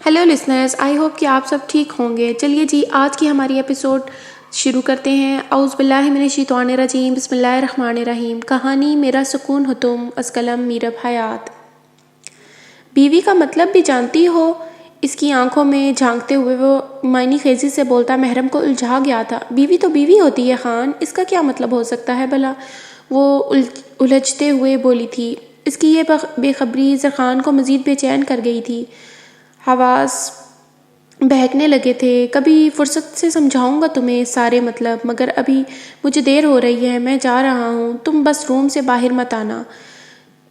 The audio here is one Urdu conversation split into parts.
ہیلو لسنرز، آئی ہوپ کہ آپ سب ٹھیک ہوں گے۔ چلیے جی، آج کی ہماری ایپیسوڈ شروع کرتے ہیں۔ اعوذ باللہ من الشیطان الرجیم، بسم اللہ الرحمن الرحیم۔ کہانی میرا سکون ہو تم، از قلم میرب حیات۔ بیوی کا مطلب بھی جانتی ہو؟ اس کی آنکھوں میں جھانکتے ہوئے وہ معنی خیزی سے بولتا محرم کو الجھا گیا تھا۔ بیوی تو بیوی ہوتی ہے خان، اس کا کیا مطلب ہو سکتا ہے بھلا؟ وہ الجھتے ہوئے بولی تھی۔ اس کی یہ بے خبری زرخان کو مزید بے چین کر گئی تھی۔ حواس بہکنے لگے تھے۔ کبھی فرصت سے سمجھاؤں گا تمہیں سارے مطلب، مگر ابھی مجھے دیر ہو رہی ہے، میں جا رہا ہوں، تم بس روم سے باہر مت آنا۔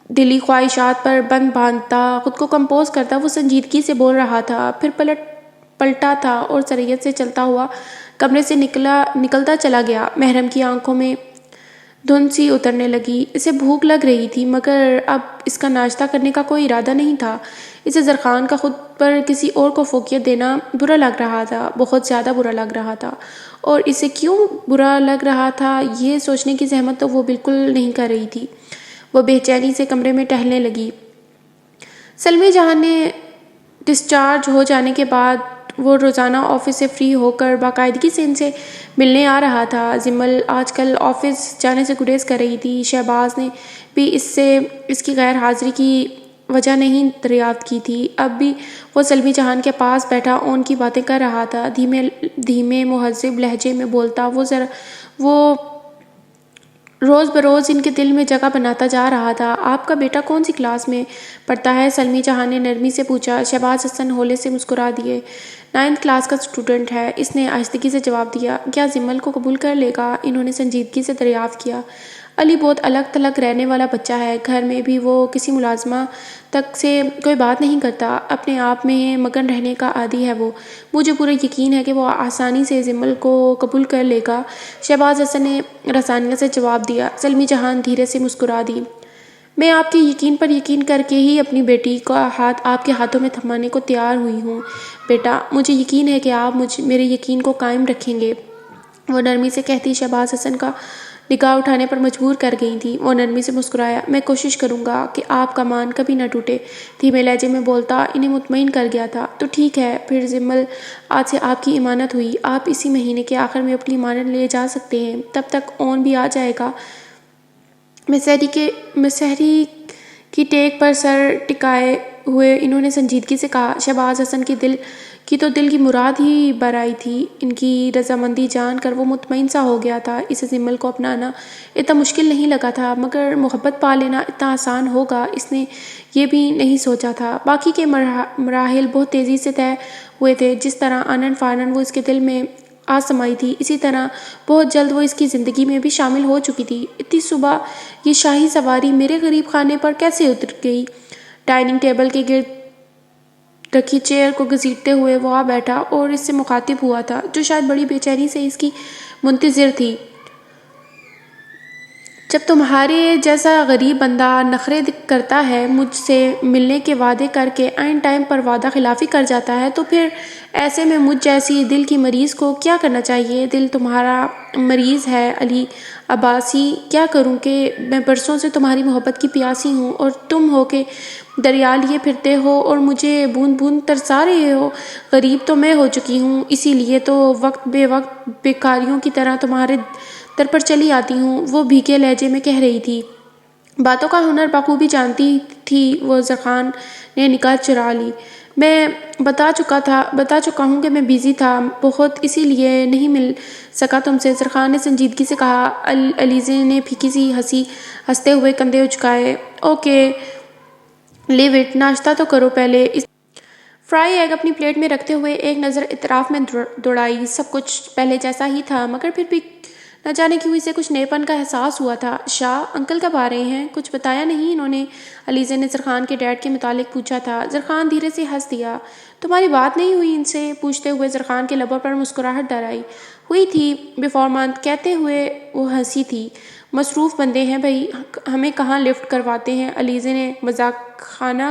دلی خواہشات پر بند باندھتا، خود کو کمپوز کرتا، وہ سنجیدگی سے بول رہا تھا، پھر پلٹا تھا اور سریعت سے چلتا ہوا کمرے سے نکلتا چلا گیا۔ محرم کی آنکھوں میں دھند سی اترنے لگی۔ اسے بھوک لگ رہی تھی، مگر اب اس کا ناشتہ کرنے کا کوئی ارادہ نہیں تھا۔ اسے زرخان کا خود پر کسی اور کو فوقیت دینا برا لگ رہا تھا، بہت زیادہ برا لگ رہا تھا، اور اسے کیوں برا لگ رہا تھا یہ سوچنے کی زحمت تو وہ بالکل نہیں کر رہی تھی۔ وہ بے چینی سے کمرے میں ٹہلنے لگی۔ سلمی جہاں نے ڈسچارج ہو جانے کے بعد وہ روزانہ آفس سے فری ہو کر باقاعدگی سے ان سے ملنے آ رہا تھا۔ زمل آج کل آفس جانے سے گریز کر رہی تھی۔ شہباز نے بھی اس کی غیر حاضری کی وجہ نہیں دریافت کی تھی۔ اب بھی وہ سلمی جہان کے پاس بیٹھا ان کی باتیں کر رہا تھا، دھیمے مہذب لہجے میں بولتا۔ وہ روز بروز ان کے دل میں جگہ بناتا جا رہا تھا۔ آپ کا بیٹا کون سی کلاس میں پڑھتا ہے؟ سلمی جہان نے نرمی سے پوچھا۔ شہباز حسن ہولے سے مسکرا دیے۔ 9th کلاس کا اسٹوڈنٹ ہے، اس نے آہستگی سے جواب دیا۔ کیا زمل کو قبول کر لے گا؟ انہوں نے سنجیدگی سے دریافت کیا۔ علی بہت الگ تھلگ رہنے والا بچہ ہے، گھر میں بھی وہ کسی ملازمہ تک سے کوئی بات نہیں کرتا، اپنے آپ میں مگن رہنے کا عادی ہے وہ۔ مجھے پورا یقین ہے کہ وہ آسانی سے زمل کو قبول کر لے گا، شہباز حسن نے رسانیہ سے جواب دیا۔ سلمی جہان دھیرے سے مسکرا دی۔ میں آپ کے یقین پر یقین کر کے ہی اپنی بیٹی کا ہاتھ آپ کے ہاتھوں میں تھمانے کو تیار ہوئی ہوں بیٹا، مجھے یقین ہے کہ آپ میرے یقین کو قائم رکھیں گے، وہ نرمی سے کہتی شہباز حسن کا نگاہ اٹھانے پر مجبور کر گئی تھی۔ وہ نرمی سے مسکرایا۔ میں کوشش کروں گا کہ آپ کا مان کبھی نہ ٹوٹے، دھیمے لہجے میں بولتا۔ انہیں مطمئن کر گیا تھا۔ تو ٹھیک ہے، پھر زمل آج سے آپ کی امانت ہوئی، آپ اسی مہینے کے آخر میں اپنی امانت لے جا سکتے ہیں، تب تک اون بھی آ جائے گا۔ مسحری کی ٹیک پر سر ٹکائے ہوئے انہوں نے سنجیدگی سے کہا۔ شہباز حسن کی دل کی مراد ہی بر آئی تھی۔ ان کی رضامندی جان کر وہ مطمئن سا ہو گیا تھا۔ اسے زمل کو اپنانا اتنا مشکل نہیں لگا تھا، مگر محبت پا لینا اتنا آسان ہوگا اس نے یہ بھی نہیں سوچا تھا۔ باقی کے مراحل بہت تیزی سے طے ہوئے تھے۔ جس طرح آنن فانن وہ اس کے دل میں آ سمائی تھی، اسی طرح بہت جلد وہ اس کی زندگی میں بھی شامل ہو چکی تھی۔ اتنی صبح یہ شاہی سواری میرے غریب خانے پر کیسے اتر گئی؟ ڈائننگ ٹیبل کے گرد رکھی چیئر کو گھسیٹتے ہوئے وہ آ بیٹھا اور اس سے مخاطب ہوا تھا، جو شاید بڑی بے چینی سے اس کی منتظر تھی۔ جب تمہارے جیسا غریب بندہ نخرے کرتا ہے، مجھ سے ملنے کے وعدے کر کے عین ٹائم پر وعدہ خلافی کر جاتا ہے، تو پھر ایسے میں مجھ جیسی دل کی مریض کو کیا کرنا چاہیے؟ دل تمہارا مریض ہے علی عباسی، کیا کروں کہ میں برسوں سے تمہاری محبت کی پیاسی ہوں، اور تم ہو کہ دریا لیے پھرتے ہو اور مجھے بوند بوند ترسا رہے ہو۔ غریب تو میں ہو چکی ہوں، اسی لیے تو وقت بیکاریوں کی طرح تمہارے در پر چلی آتی ہوں، وہ بھیگے لہجے میں کہہ رہی تھی۔ باتوں کا ہنر بخوبی جانتی تھی وہ۔ زرخان نے نگاہ چرا لی۔ میں بتا چکا ہوں کہ میں بیزی تھا بہت، اسی لیے نہیں مل سکا تم سے، زرخان نے سنجیدگی سے کہا۔ علیزے نے پھیکی سی ہنسی ہنستے ہوئے کندھے اچکائے۔ اوکے لیو اٹ، ناشتہ تو کرو پہلے۔ فرائی ایگ اپنی پلیٹ میں رکھتے ہوئے ایک نظر اطراف میں دوڑائی۔ سب کچھ پہلے جیسا ہی تھا، مگر پھر بھی نہ جانے کیوں اسے کچھ نئے پن کا احساس ہوا تھا۔ شاہ انکل کب آ رہے ہیں؟ کچھ بتایا نہیں انہوں نے؟ علیزے نے زرخان کے ڈیڈ کے متعلق پوچھا تھا۔ زرخان دھیرے سے ہنس دیا۔ تمہاری بات نہیں ہوئی ان سے؟ پوچھتے ہوئے زرخان کے لبوں پر مسکراہٹ در آئی۔ ہوئی تھی بیفور منتھ، کہتے ہوئے وہ ہنسی تھی۔ مصروف بندے ہیں بھائی، ہمیں کہاں لفٹ کرواتے ہیں، علیزے نے مذاق خانہ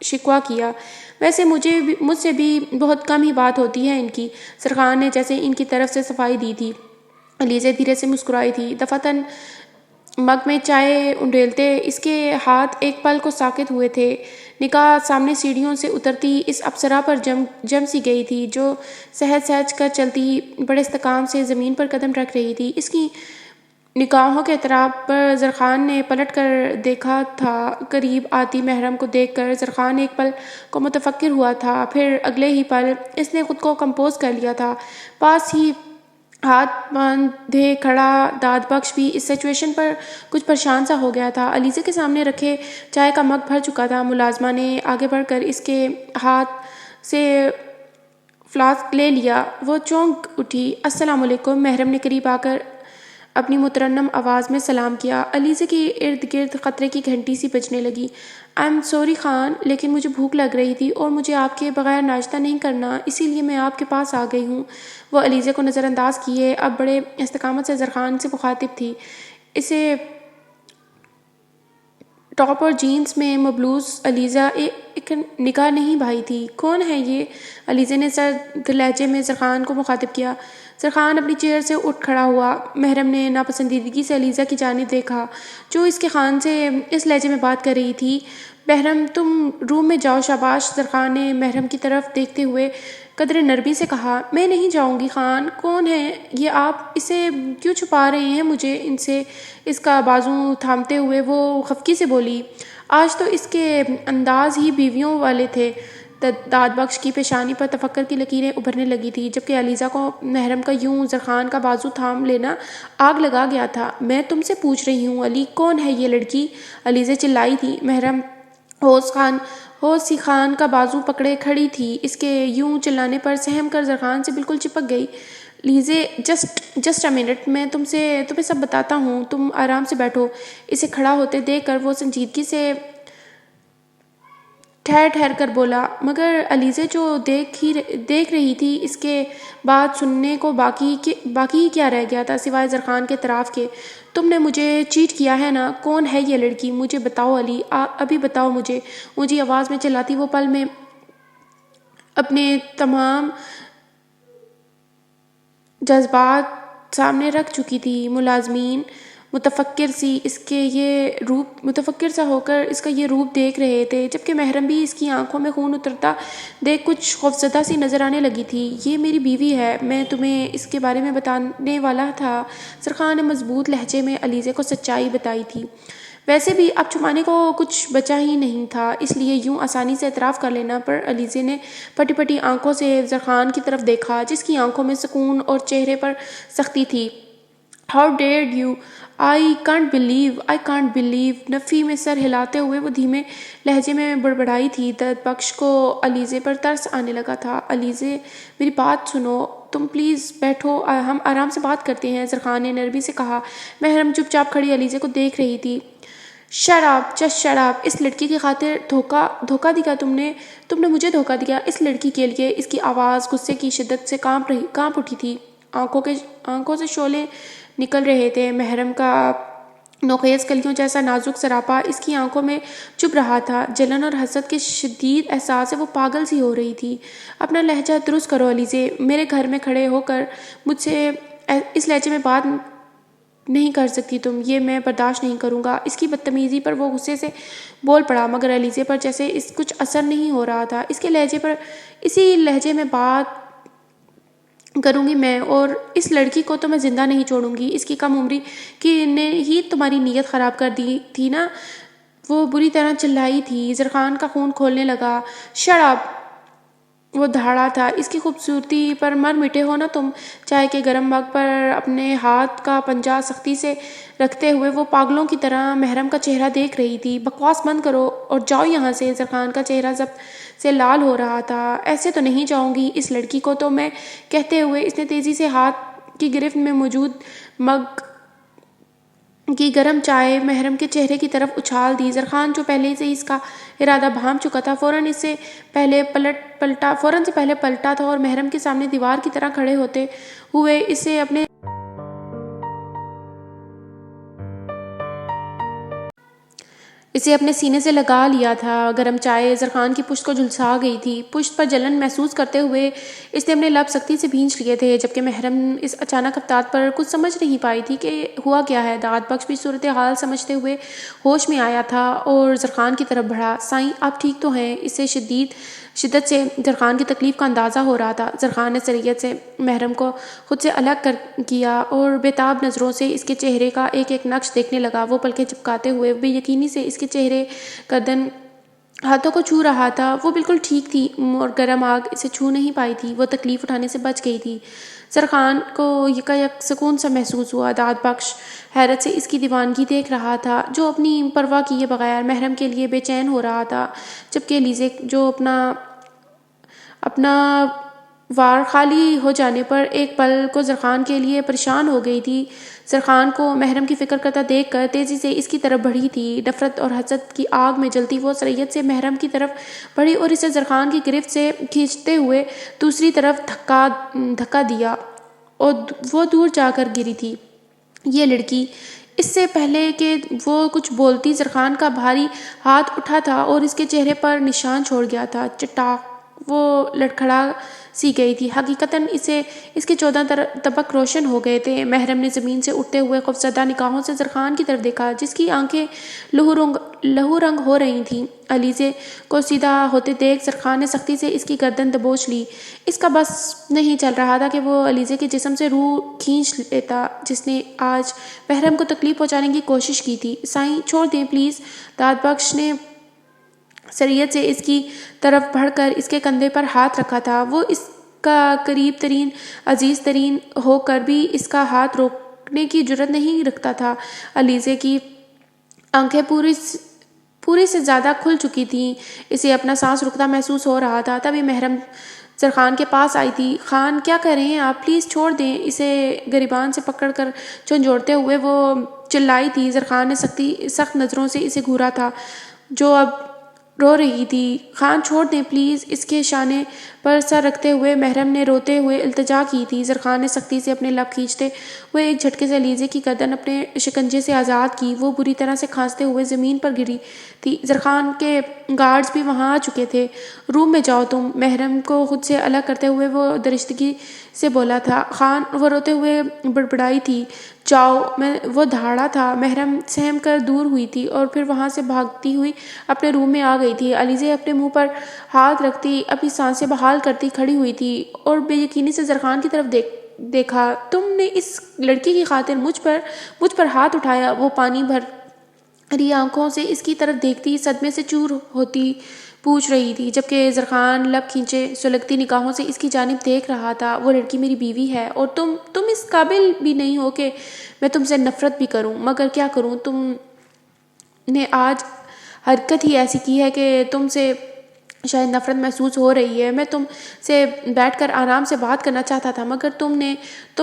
شکوہ کیا۔ ویسے مجھ سے بھی بہت کم ہی بات ہوتی ہے ان کی، زرخان نے جیسے ان کی طرف سے صفائی دی تھی۔ علیزے دھیرے سے مسکرائی تھی۔ دفعتاً مگ میں چائے انڈیلتے اس کے ہاتھ ایک پل کو ساکت ہوئے تھے۔ نگاہ سامنے سیڑھیوں سے اترتی اس اپسرا پر جم سی گئی تھی جو سہج سہج کر چلتی بڑے استحکام سے زمین پر قدم رکھ رہی تھی۔ اس کی نگاہوں کے اطراف پر زرخان نے پلٹ کر دیکھا تھا۔ قریب آتی محرم کو دیکھ کر زرخان ایک پل کو متفکر ہوا تھا، پھر اگلے ہی پل اس نے خود کو کمپوز کر لیا تھا۔ پاس ہی ہاتھ باندھے کھڑا داد بخش بھی اس سچویشن پر کچھ پریشان سا ہو گیا تھا۔ علیزے کے سامنے رکھے چائے کا مگ بھر چکا تھا۔ ملازمہ نے آگے بڑھ کر اس کے ہاتھ سے فلاسک لے لیا۔ وہ چونک اٹھی۔ السلام علیکم۔ محرم نے قریب آ کر اپنی مترنم آواز میں سلام کیا۔ علیزے کے ارد گرد خطرے کی گھنٹی سی بجنے لگی۔ I'm sorry خان، لیکن مجھے بھوک لگ رہی تھی اور مجھے آپ کے بغیر ناشتہ نہیں کرنا، اسی لیے میں آپ کے پاس آ گئی ہوں۔ وہ علیزے کو نظر انداز کیے اب بڑے استقامت سے زرخان سے مخاطب تھی۔ اسے ٹاپ اور جینز میں ملبوس علیزہ ایک نگاہ نہیں بھائی تھی۔ کون ہے یہ؟ علیزے نے سرد لہجے میں زرخان کو مخاطب کیا۔ زرخان اپنی چیئر سے اٹھ کھڑا ہوا۔ محرم نے ناپسندیدگی سے علیزہ کی جانب دیکھا جو اس کے خان سے اس لہجے میں بات کر رہی تھی۔ محرم تم روم میں جاؤ شاباش۔ زرخان نے محرم کی طرف دیکھتے ہوئے قدر نرمی سے کہا۔ میں نہیں جاؤں گی خان۔ کون ہے یہ؟ آپ اسے کیوں چھپا رہے ہیں مجھے ان سے؟ اس کا بازو تھامتے ہوئے وہ خفگی سے بولی۔ آج تو اس کے انداز ہی بیویوں والے تھے۔ داد بخش کی پیشانی پر تفکر کی لکیریں ابھرنے لگی تھی، جبکہ علیزہ کو محرم کا یوں زرخان کا بازو تھام لینا آگ لگا گیا تھا۔ میں تم سے پوچھ رہی ہوں علی، کون ہے یہ لڑکی؟ علیزہ چلائی تھی۔ محرم ہوش سی خان کا بازو پکڑے کھڑی تھی۔ اس کے یوں چلانے پر سہم کر زرخان سے بالکل چپک گئی۔ لیزے جسٹ اے منٹ، میں تمہیں سب بتاتا ہوں، تم آرام سے بیٹھو۔ اسے کھڑا ہوتے دیکھ کر وہ سنجیدگی سے ٹھہر کر بولا۔ مگر علیزہ جو دیکھ رہی تھی، اس کے بعد سننے کو باقی ہی کیا رہ گیا تھا سوائے زرخان کے اعتراف کے؟ تم نے مجھے چیٹ کیا ہے نا؟ کون ہے یہ لڑکی؟ مجھے بتاؤ علی، ابھی بتاؤ مجھے۔ اونچی آواز میں چلاتی وہ پل میں اپنے تمام جذبات سامنے رکھ چکی تھی۔ ملازمین متفکر سا ہو کر اس کا یہ روپ دیکھ رہے تھے، جبکہ محرم بھی اس کی آنکھوں میں خون اترتا دیکھ کچھ خوفزدہ سی نظر آنے لگی تھی۔ یہ میری بیوی ہے، میں تمہیں اس کے بارے میں بتانے والا تھا۔ زرخان نے مضبوط لہجے میں علیزہ کو سچائی بتائی تھی۔ ویسے بھی اب چھپانے کو کچھ بچا ہی نہیں تھا، اس لیے یوں آسانی سے اعتراف کر لینا پر علیزہ نے پھٹی پھٹی آنکھوں سے زرخان کی طرف دیکھا، جس کی آنکھوں میں سکون اور چہرے پر سختی تھی۔ How dared you! I can't believe! نفی میں سر ہلاتے ہوئے وہ دھیمے لہجے میں بڑبڑائی تھی۔ داد بخش کو علیزہ پر ترس آنے لگا تھا۔ علیزہ میری بات سنو، تم پلیز بیٹھو، ہم آرام سے بات کرتے ہیں، زرخان نے نرمی سے کہا۔ محرم چپ چاپ کھڑی علیزہ کو دیکھ رہی تھی۔ Shut up! اس لڑکی کی خاطر دھوکہ دیا تم نے مجھے دھوکہ دیا، اس لڑکی کے لیے۔ اس کی آواز غصے کی شدت سے کانپ اٹھی تھی۔ آنکھوں سے شعلے نکل رہے تھے۔ محرم کا نوخیز کلیوں جیسا نازک سراپا اس کی آنکھوں میں چبھ رہا تھا۔ جلن اور حسد کے شدید احساس سے وہ پاگل سی ہو رہی تھی۔ اپنا لہجہ درست کرو علیزہ، میرے گھر میں کھڑے ہو کر مجھ سے اس لہجے میں بات نہیں کر سکتی تم، یہ میں برداشت نہیں کروں گا۔ اس کی بدتمیزی پر وہ غصے سے بول پڑا، مگر علیزہ پر جیسے اس کچھ اثر نہیں ہو رہا تھا۔ اس کے لہجے پر اسی لہجے میں بات کروں گی میں، اور اس لڑکی کو تو میں زندہ نہیں چھوڑوں گی۔ اس کی کم عمری نے ہی تمہاری نیت خراب کر دی تھی نا؟ وہ بری طرح چلائی تھی۔ زرخان کا خون کھولنے لگا۔ Shut up! وہ دھاڑا تھا۔ اس کی خوبصورتی پر مر مٹے ہو نا تم؟ چائے کے گرم مگ پر اپنے ہاتھ کا پنجہ سختی سے رکھتے ہوئے وہ پاگلوں کی طرح محرم کا چہرہ دیکھ رہی تھی۔ بکواس بند کرو اور جاؤ یہاں سے۔ زرخان کا چہرہ ضبط سے لال ہو رہا تھا۔ ایسے تو نہیں جاؤں گی اس لڑکی کو تو میں، کہتے ہوئے اس نے تیزی سے ہاتھ کی گرفت میں موجود مگ کی گرم چائے محرم کے چہرے کی طرف اچھال دی۔ زرخان جو پہلے سے اس کا ارادہ بھانپ چکا تھا، فوراً سے پہلے پلٹا تھا اور محرم کے سامنے دیوار کی طرح کھڑے ہوتے ہوئے اسے اپنے اسے اپنے سینے سے لگا لیا تھا۔ گرم چائے زرخان کی پشت کو جھلسا گئی تھی۔ پشت پر جلن محسوس کرتے ہوئے اس نے اپنے لب سختی سے بھینچ لیے تھے، جبکہ محرم اس اچانک خطاب پر کچھ سمجھ نہیں پائی تھی کہ ہوا کیا ہے۔ داد بخش بھی صورتحال سمجھتے ہوئے ہوش میں آیا تھا اور زرخان کی طرف بڑھا۔ سائیں آپ ٹھیک تو ہیں؟ اسے شدت سے زرخان کی تکلیف کا اندازہ ہو رہا تھا۔ زرخان نے سریعت سے محرم کو خود سے الگ کیا اور بےتاب نظروں سے اس کے چہرے کا ایک ایک نقش دیکھنے لگا۔ وہ پلکیں جھپکاتے ہوئے بے یقینی سے اس کے چہرے، گردن، ہاتھوں کو چھو رہا تھا۔ وہ بالکل ٹھیک تھی اور گرم آگ اسے چھو نہیں پائی تھی۔ وہ تکلیف اٹھانے سے بچ گئی تھی۔ زرخان کو یکایک سکون سا محسوس ہوا۔ داد بخش حیرت سے اس کی دیوانگی دیکھ رہا تھا، جو اپنی پرواہ کیے بغیر محرم کے لیے بے چین ہو رہا تھا، جبکہ لیزے جو اپنا وار خالی ہو جانے پر ایک پل کو زرخان کے لیے پریشان ہو گئی تھی، زرخان کو محرم کی فکر کرتا دیکھ کر تیزی سے اس کی طرف بڑھی تھی۔ نفرت اور حسد کی آگ میں جلتی وہ سریعت سے محرم کی طرف بڑھی اور اسے زرخان کی گرفت سے کھینچتے ہوئے دوسری طرف دھکا دیا اور وہ دور جا کر گری تھی۔ یہ لڑکی، اس سے پہلے کہ وہ کچھ بولتی، زرخان کا بھاری ہاتھ اٹھا تھا اور اس کے چہرے پر نشان چھوڑ گیا تھا۔ چٹاک وہ لڑکھڑا سی گئی تھی۔ حقیقتاً اس کے 14 طبق روشن ہو گئے تھے۔ محرم نے زمین سے اٹھتے ہوئے خوفزدہ نگاہوں سے زرخان کی طرف دیکھا، جس کی آنکھیں لہو رنگ ہو رہی تھیں۔ علیزے کو سیدھا ہوتے دیکھ زرخان نے سختی سے اس کی گردن دبوچ لی۔ اس کا بس نہیں چل رہا تھا کہ وہ علیزے کے جسم سے روح کھینچ لیتا، جس نے آج محرم کو تکلیف پہنچانے کی کوشش کی تھی۔ سائیں چھوڑ دیں پلیز۔ داد بخش نے سریعت سے اس کی طرف بڑھ کر اس کے کندھے پر ہاتھ رکھا تھا۔ وہ اس کا قریب ترین عزیز ترین ہو کر بھی اس کا ہاتھ روکنے کی جرأت نہیں رکھتا تھا۔ علیزے کی آنکھیں پوری سے زیادہ کھل چکی تھیں۔ اسے اپنا سانس رکتا محسوس ہو رہا تھا۔ تبھی محرم زرخان کے پاس آئی تھی۔ خان کیا کر رہے ہیں آپ؟ پلیز چھوڑ دیں۔ اسے گریبان سے پکڑ کر جھنجھوڑتے ہوئے وہ چلائی تھی۔ زرخان نے سخت نظروں سے اسے گھورا تھا، جو اب رو رہی تھی۔ خان چھوڑ دیں پلیز۔ اس کے شانے پر سر رکھتے ہوئے محرم نے روتے ہوئے التجا کی تھی۔ زرخان نے سختی سے اپنے لب کھینچتے ہوئے ایک جھٹکے سے علیزے کی گردن اپنے شکنجے سے آزاد کی۔ وہ بری طرح سے کھانستے ہوئے زمین پر گری تھی۔ زرخان کے گارڈز بھی وہاں آ چکے تھے۔ روم میں جاؤ تم۔ محرم کو خود سے الگ کرتے ہوئے وہ درشتگی سے بولا تھا۔ خان، وہ روتے ہوئے بڑبڑائی تھی۔ جاؤ۔ وہ دھاڑا تھا۔ محرم سہم کر دور ہوئی تھی اور پھر وہاں سے بھاگتی ہوئی اپنے روم میں آ گئی تھی۔ علیزے اپنے منہ پر ہاتھ رکھتی، اپنی سانسیں بحال کرتی کھڑی ہوئی تھی اور بے یقینی سے زرخان کی طرف دیکھا۔ تم نے اس لڑکی کی خاطر مجھ پر ہاتھ اٹھایا؟ وہ پانی بھری آنکھوں سے اس کی طرف دیکھتی، صدمے سے چور ہوتی پوچھ رہی تھی، جبکہ زرخان لب کھینچے سلگتی نگاہوں سے اس کی جانب دیکھ رہا تھا۔ وہ لڑکی میری بیوی ہے اور تم اس قابل بھی نہیں ہو کہ میں تم سے نفرت بھی کروں، مگر کیا کروں؟ تم نے آج حرکت ہی ایسی کی ہے کہ تم سے شاید نفرت محسوس ہو رہی ہے۔ میں تم سے بیٹھ کر آرام سے بات کرنا چاہتا تھا، مگر تم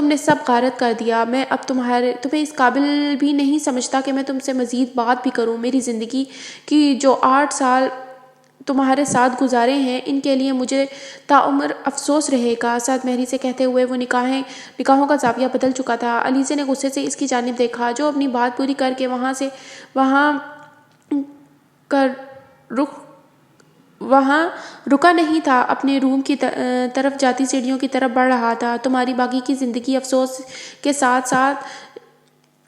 نے سب غارت کر دیا۔ میں اب تمہیں اس قابل بھی نہیں سمجھتا کہ میں تم سے مزید بات بھی کروں۔ میری زندگی کی جو 8 سال تمہارے ساتھ گزارے ہیں، ان کے لیے مجھے تاعمر افسوس رہے گا۔ سعد مہری سے کہتے ہوئے وہ نگاہوں کا زاویہ بدل چکا تھا۔ علیزے نے غصے سے اس کی جانب دیکھا، جو اپنی بات پوری کر کے وہاں رکا نہیں تھا، اپنے روم کی طرف جاتی سیڑھیوں کی طرف بڑھ رہا تھا۔ تمہاری باقی کی زندگی افسوس کے ساتھ ساتھ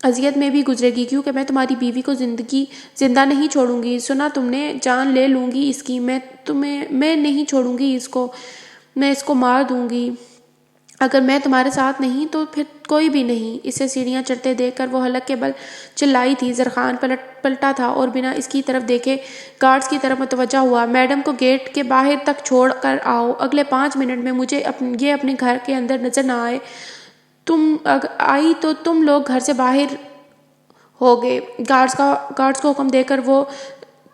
اذیت میں بھی گزرے گی، کیونکہ میں تمہاری بیوی کو زندہ نہیں چھوڑوں گی۔ سنا تم نے؟ جان لے لوں گی اس کی۔ میں نہیں چھوڑوں گی اس کو، میں اس کو مار دوں گی۔ اگر میں تمہارے ساتھ نہیں تو پھر کوئی بھی نہیں۔ اسے سیڑھیاں چڑھتے دیکھ کر وہ حلق کے بل چلائی تھی۔ زرخان پلٹا تھا اور بنا اس کی طرف دیکھے گارڈز کی طرف متوجہ ہوا۔ میڈم کو گیٹ کے باہر تک چھوڑ کر آؤ۔ اگلے 5 منٹ میں مجھے یہ اپنے گھر کے اندر نظر نہ آئے۔ تم آئی تو تم لوگ گھر سے باہر ہوگے۔ گارڈز کو حکم دے کر وہ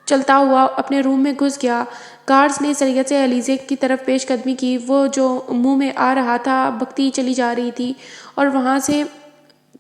چلتا ہوا اپنے روم میں گھس گیا۔ گارڈز نے سریعت سے علیزے کی طرف پیش قدمی کی۔ وہ جو منہ میں آ رہا تھا بکتی چلی جا رہی تھی اور وہاں سے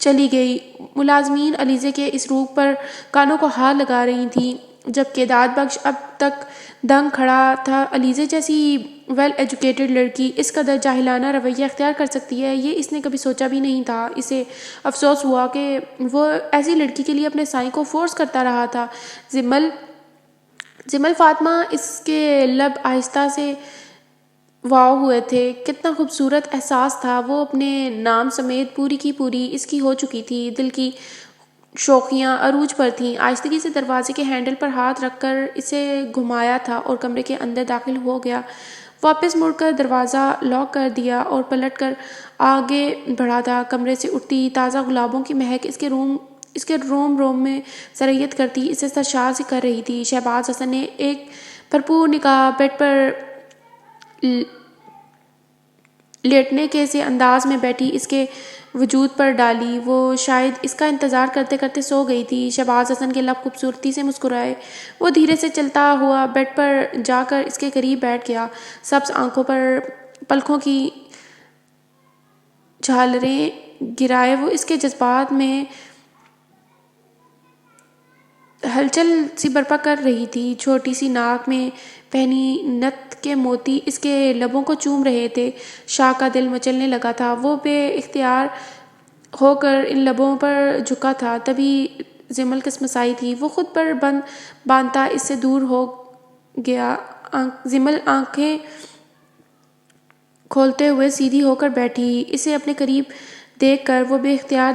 چلی گئی۔ ملازمین علیزے کے اس روک پر کانوں کو ہار لگا رہی تھیں۔ جبکہ داد بخش اب تک دنگ کھڑا تھا۔ علیزہ جیسی ویل ایجوکیٹڈ لڑکی اس قدر جاہلانہ رویہ اختیار کر سکتی ہے، یہ اس نے کبھی سوچا بھی نہیں تھا۔ اسے افسوس ہوا کہ وہ ایسی لڑکی کے لیے اپنے سائیں کو فورس کرتا رہا تھا۔ زمل فاطمہ، اس کے لب آہستہ سے واؤ ہوئے تھے۔ کتنا خوبصورت احساس تھا، وہ اپنے نام سمیت پوری کی پوری اس کی ہو چکی تھی۔ دل کی شوخیاں عروج پر تھیں۔ آہستگی سے دروازے کے ہینڈل پر ہاتھ رکھ کر اسے گھمایا تھا اور کمرے کے اندر داخل ہو گیا۔ واپس مڑ کر دروازہ لاک کر دیا اور پلٹ کر آگے بڑھا تھا۔ کمرے سے اٹھتی تازہ گلابوں کی مہک اس کے روم میں سرایت کرتی اسے سرشار سی کر رہی تھی۔ شہباز حسن نے ایک بھرپور نگاہ بیڈ پر لیٹنے کے سے انداز میں بیٹھی اس کے وجود پر ڈالی۔ وہ شاید اس کا انتظار کرتے کرتے سو گئی تھی۔ شہباز حسن کے لب خوبصورتی سے مسکرائے۔ وہ دھیرے سے چلتا ہوا بیڈ پر جا کر اس کے قریب بیٹھ گیا۔ سبز آنکھوں پر پلکوں کی جھالریں گرائے وہ اس کے جذبات میں ہلچل سی برپا کر رہی تھی۔ چھوٹی سی ناک میں پہنی نت کے موتی اس کے لبوں کو چوم رہے تھے۔ شاہ کا دل مچلنے لگا تھا۔ وہ بے اختیار ہو کر ان لبوں پر جھکا تھا۔ تبھی زمل کسمسائی تھی۔ وہ خود پر باندھتا اس سے دور ہو گیا۔ زمل آنکھیں کھولتے ہوئے سیدھی ہو کر بیٹھی۔ اسے اپنے قریب دیکھ کر وہ بے اختیار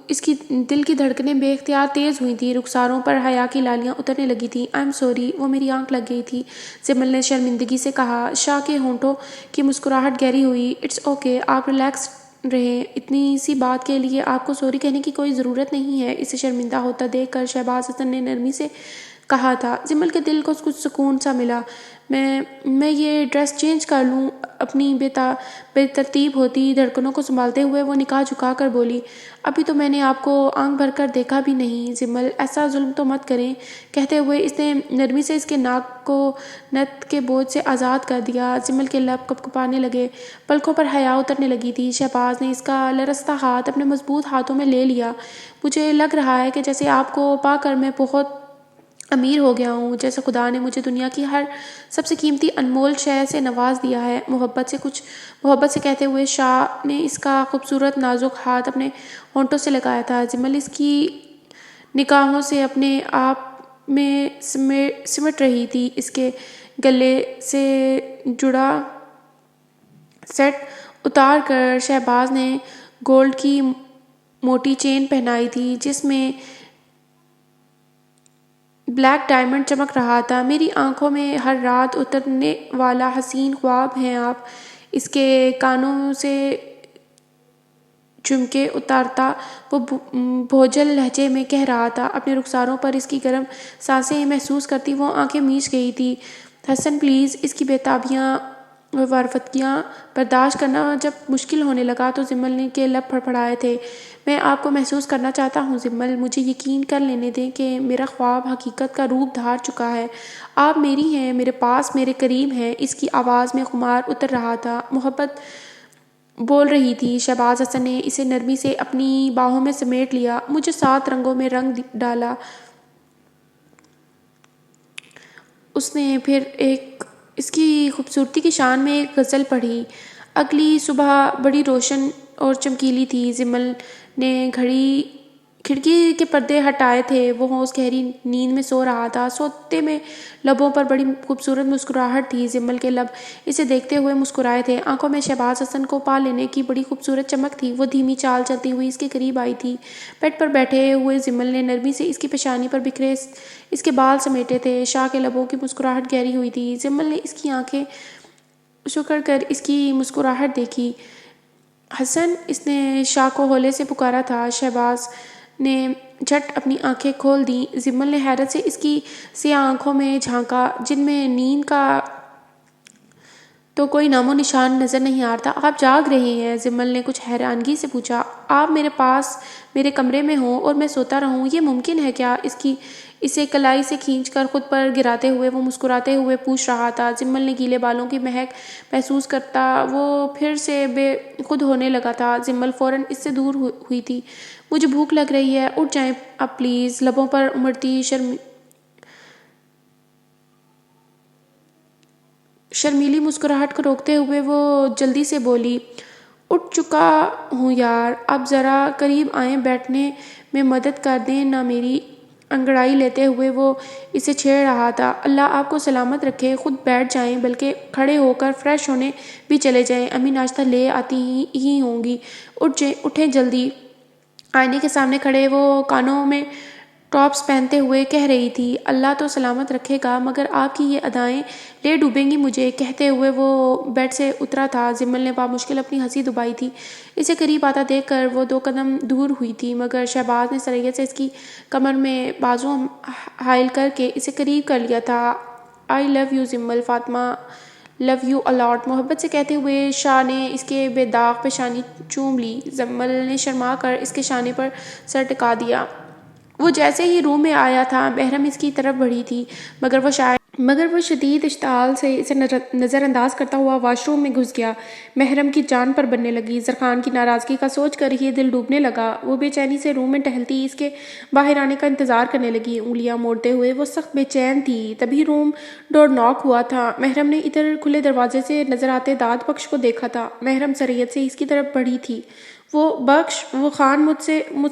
اس کی دل کی دھڑکنیں بے اختیار تیز ہوئی تھیں۔ رخساروں پر حیا کی لالیاں اترنے لگی تھیں۔ "آئی ایم سوری، وہ میری آنکھ لگ گئی تھی" زمل نے شرمندگی سے کہا۔ شاہ کے ہونٹوں کی مسکراہٹ گہری ہوئی۔ "اٹس اوکے، آپ ریلیکس رہیں، اتنی سی بات کے لیے آپ کو سوری کہنے کی کوئی ضرورت نہیں ہے" اسے شرمندہ ہوتا دیکھ کر شہباز حسن نے نرمی سے کہا تھا۔ زمل کے دل کو کچھ سکون سا ملا۔ میں یہ ڈریس چینج کر لوں؟ اپنی بے ترتیب ہوتی دھڑکنوں کو سنبھالتے ہوئے وہ نگاہ جھکا کر بولی۔ "ابھی تو میں نے آپ کو آنکھ بھر کر دیکھا بھی نہیں زمل، ایسا ظلم تو مت کریں" کہتے ہوئے اس نے نرمی سے اس کے ناک کو نت کے بوجھ سے آزاد کر دیا۔ زمل کے لب کپکپانے لگے، پلکوں پر حیا اترنے لگی تھی۔ شہباز نے اس کا لرزتا ہاتھ اپنے مضبوط ہاتھوں میں لے لیا۔ "مجھے لگ رہا ہے کہ جیسے آپ کو پا کر میں بہت امیر ہو گیا ہوں، جیسے خدا نے مجھے دنیا کی ہر سب سے قیمتی انمول شے سے نواز دیا ہے" محبت سے کہتے ہوئے شاہ نے اس کا خوبصورت نازک ہاتھ اپنے ہونٹوں سے لگایا تھا۔ زمل اس کی نگاہوں سے اپنے آپ میں سمٹ رہی تھی۔ اس کے گلے سے جڑا سیٹ اتار کر شہباز نے گولڈ کی موٹی چین پہنائی تھی جس میں بلیک ڈائمنڈ چمک رہا تھا۔ "میری آنکھوں میں ہر رات اترنے والا حسین خواب ہیں آپ" اس کے کانوں سے جھمکے اتارتا وہ بھوجل لہجے میں کہہ رہا تھا۔ اپنے رخساروں پر اس کی گرم سانسیں محسوس کرتی وہ آنکھیں میچ گئی تھی۔ "حسن پلیز" اس کی بے تابیاں وارفتگیاں برداشت کرنا جب مشکل ہونے لگا تو زمل کے لب پھڑپڑائے تھے۔ "میں آپ کو محسوس کرنا چاہتا ہوں زمل، مجھے یقین کر لینے دیں کہ میرا خواب حقیقت کا روپ دھار چکا ہے۔ آپ میری ہیں، میرے پاس، میرے قریب ہیں" اس کی آواز میں خمار اتر رہا تھا، محبت بول رہی تھی۔ شہباز حسن نے اسے نرمی سے اپنی باہوں میں سمیٹ لیا۔ "مجھے 7 رنگوں میں رنگ ڈالا" اس نے پھر اس کی خوبصورتی کی شان میں ایک غزل پڑھی۔ اگلی صبح بڑی روشن اور چمکیلی تھی۔ زمل نے کھڑکی کے پردے ہٹائے تھے۔ وہ ہوش گہری نیند میں سو رہا تھا۔ سوتے میں لبوں پر بڑی خوبصورت مسکراہٹ تھی۔ زمل کے لب اسے دیکھتے ہوئے مسکرائے تھے۔ آنکھوں میں شہباز حسن کو پا لینے کی بڑی خوبصورت چمک تھی۔ وہ دھیمی چال چلتی ہوئی اس کے قریب آئی تھی۔ بیڈ پر بیٹھے ہوئے زمل نے نرمی سے اس کی پیشانی پر بکھرے اس کے بال سمیٹے تھے۔ شاہ کے لبوں کی مسکراہٹ گہری ہوئی تھی۔ زمل نے اس کی آنکھیں اچکڑ کر اس کی مسکراہٹ دیکھی۔ "حسن" اس نے شاہ کو ہولے سے پکارا تھا۔ شہباز نے جھٹ اپنی آنکھیں کھول دیں۔ زمل نے حیرت سے اس کی سیاہ آنکھوں میں جھانکا جن میں نیند کا تو کوئی نام و نشان نظر نہیں آ رہا تھا۔ "آپ جاگ رہے ہیں" زمل نے کچھ حیرانگی سے پوچھا۔ "آپ میرے پاس میرے کمرے میں ہوں اور میں سوتا رہوں، یہ ممکن ہے کیا" اسے کلائی سے کھینچ کر خود پر گراتے ہوئے وہ مسکراتے ہوئے پوچھ رہا تھا۔ زمل نے گیلے بالوں کی مہک محسوس کرتا وہ پھر سے بے خود ہونے لگا تھا۔ زمل فوراً اس سے دور ہوئی تھی۔ مجھے بھوک لگ رہی ہے، اٹھ جائیں اب پلیز۔ لبوں پر امڑتی شرمیلی مسکراہٹ کو روکتے ہوئے وہ جلدی سے بولی، اٹھ چکا ہوں یار، اب ذرا قریب آئیں، بیٹھنے میں مدد کر دیں نا میری۔ انگڑائی لیتے ہوئے وہ اسے چھیڑ رہا تھا۔ اللہ آپ کو سلامت رکھے، خود بیٹھ جائیں، بلکہ کھڑے ہو کر فریش ہونے بھی چلے جائیں، امی ناشتہ لے آتی ہی ہوں گی۔ اٹھیں جلدی۔ آئینے کے سامنے کھڑے وہ کانوں میں ٹاپس پہنتے ہوئے کہہ رہی تھی، اللہ تو سلامت رکھے گا، مگر آپ کی یہ ادائیں لے ڈوبیں گی مجھے۔ کہتے ہوئے وہ بیڈ سے اترا تھا۔ زمل نے بامشکل اپنی ہنسی دبائی تھی۔ اسے قریب آتا دیکھ کر وہ 2 قدم دور ہوئی تھی، مگر شہباز نے سریعت سے اس کی کمر میں بازو حائل کر کے اسے قریب کر لیا تھا۔ I love you Zamal, Fatima love you a lot, محبت سے کہتے ہوئے شاہ نے اس کے بے داغ پیشانی چوم لی۔ زمل نے شرما کر اس کے شانے پر سر ٹکا دیا۔ وہ جیسے ہی روم میں آیا تھا محرم اس کی طرف بڑھی تھی، مگر وہ شدید اشتعال سے اسے نظر انداز کرتا ہوا واش روم میں گھس گیا۔ محرم کی جان پر بننے لگی۔ زرخان کی ناراضگی کا سوچ کر ہی دل ڈوبنے لگا۔ وہ بے چینی سے روم میں ٹہلتی اس کے باہر آنے کا انتظار کرنے لگی، انگلیاں موڑتے ہوئے وہ سخت بے چین تھی۔ تبھی روم ڈور ناک ہوا تھا۔ محرم نے ادھر کھلے دروازے سے نظر آتے داد بخش کو دیکھا تھا۔ محرم سریعت سے اس کی طرف بڑھی تھی۔ وہ خان مجھ